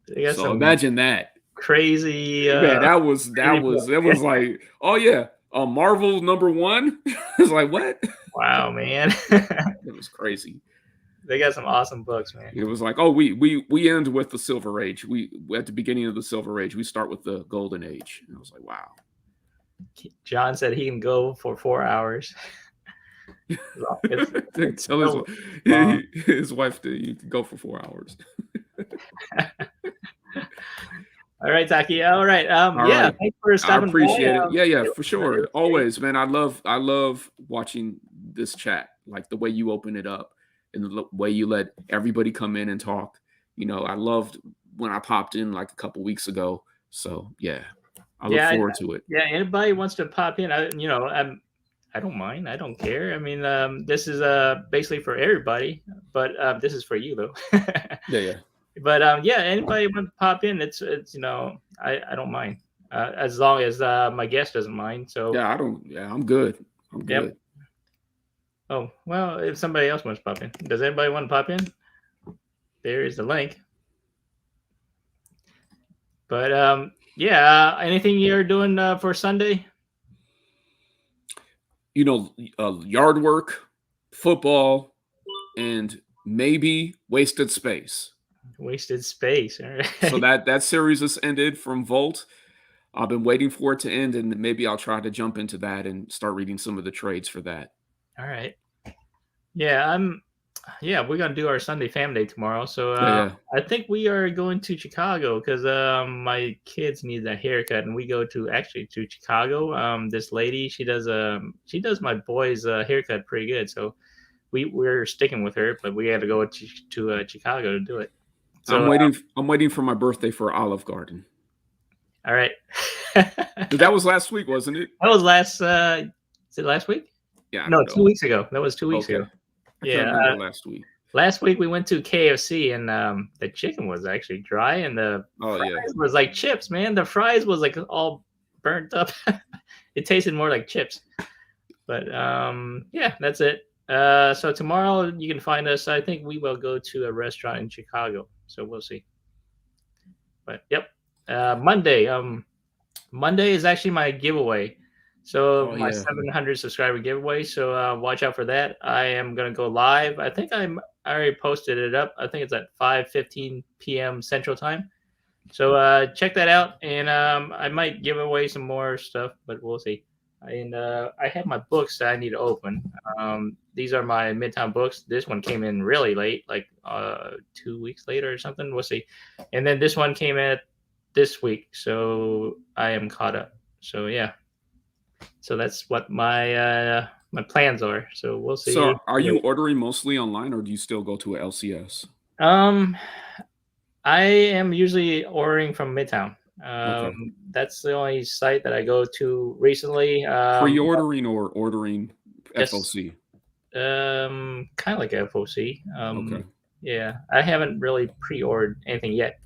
They got So some imagine that. crazy. Man, that was like, oh yeah, Marvel #1. It's like, what? Wow, man. It was crazy. They got some awesome books, man. It was like, oh, we end with the Silver Age. We at the beginning of the Silver Age, we start with the Golden Age. And I was like, wow. John said he can go for 4 hours. Tell his wife that you can go for 4 hours. All right, Taqi. All right. All Yeah, right. thanks for stopping I appreciate by. it. Yeah, for sure. Always, man. I love watching this chat, like the way you open it up and the way you let everybody come in and talk. You know, I loved when I popped in like a couple weeks ago. So yeah, I look forward to it. Yeah, anybody wants to pop in, I don't mind. I don't care. I mean, this is basically for everybody, but this is for you though. Yeah. But yeah, anybody want to pop in? It's I don't mind as long as my guest doesn't mind. So yeah, I'm good. I'm good. Yep. Oh well, if somebody else wants to pop in, does anybody want to pop in? There is the link. But yeah, anything you're doing for Sunday? You know, yard work, football, and maybe Wasted Space. Wasted Space. All right. So that series has ended from Volt. I've been waiting for it to end, and maybe I'll try to jump into that and start reading some of the trades for that. All right. Yeah, we're gonna do our Sunday Fam Day tomorrow. So Yeah. I think we are going to Chicago because my kids need a haircut, and we go to Chicago. This lady, she does my boys' haircut pretty good. So we're sticking with her, but we had to go to Chicago to do it. So I'm waiting for my birthday for Olive Garden. All right. That was last week, wasn't it? That was last. Is it last week? Yeah. No, 2 weeks ago. That was 2 weeks ago. Yeah. Last week. Last week we went to KFC and the chicken was actually dry and the fries was like chips, man. The fries was like all burnt up. It tasted more like chips. But yeah, that's it. So tomorrow you can find us. I think we will go to a restaurant in Chicago. So we'll see. But yep. Monday is actually my giveaway. So my 700 subscriber giveaway. So watch out for that. I am gonna go live. I think I already posted it up. I think it's at 5:15 p.m. Central Time. So check that out, and I might give away some more stuff, but we'll see. And I have my books that I need to open. These are my Midtown books. This one came in really late, like 2 weeks later or something. We'll see. And then this one came in this week, so I am caught up. So yeah. So that's what my plans are. So we'll see. So are you ordering mostly online, or do you still go to a LCS? I am usually ordering from Midtown. That's the only site that I go to recently. Pre-ordering or ordering FOC? Kind of like FOC. Okay. Yeah, I haven't really pre-ordered anything yet.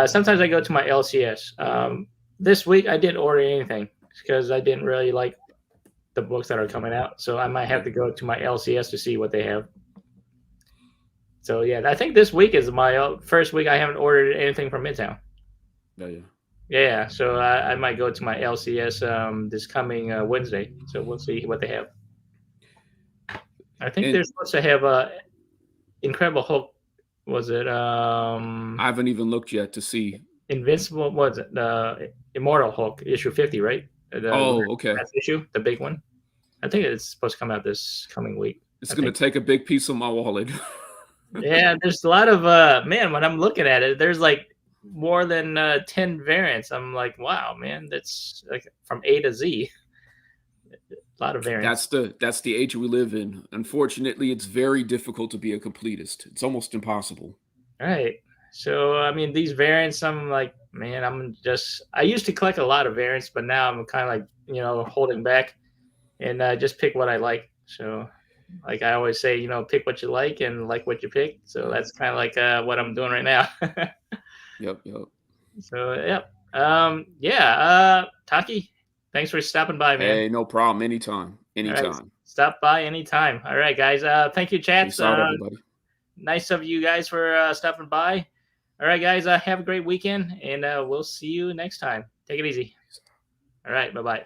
Sometimes I go to my LCS. This week I didn't order anything because I didn't really like the books that are coming out. So I might have to go to my LCS to see what they have. So yeah, I think this week is my first week I haven't ordered anything from Midtown. Yeah. So I might go to my LCS this coming Wednesday. So we'll see what they have. I think they're supposed to have Incredible Hulk. Was it I haven't even looked yet to see. Invincible? Was it the Immortal Hulk issue 50? Right. Oh, okay. Last issue, the big one. I think it's supposed to come out this coming week. It's going to take a big piece of my wallet. Yeah, there's a lot of man. When I'm looking at it, there's like more than 10 variants. I'm like, wow, man, that's like from A to Z. A lot of variants. That's the age we live in. Unfortunately, it's very difficult to be a completist. It's almost impossible. All right. So I mean, these variants, I'm like, man, I used to collect a lot of variants, but now I'm kind of like, holding back and just pick what I like. So like I always say, pick what you like and like what you pick. So that's kind of like what I'm doing right now. Yep. So yep. Taqi, thanks for stopping by, man. Hey, no problem. Anytime. Right. Stop by anytime. All right, guys. Thank you, chats. Peace out, everybody. Nice of you guys for stopping by. All right, guys. Have a great weekend, and we'll see you next time. Take it easy. All right. Bye-bye.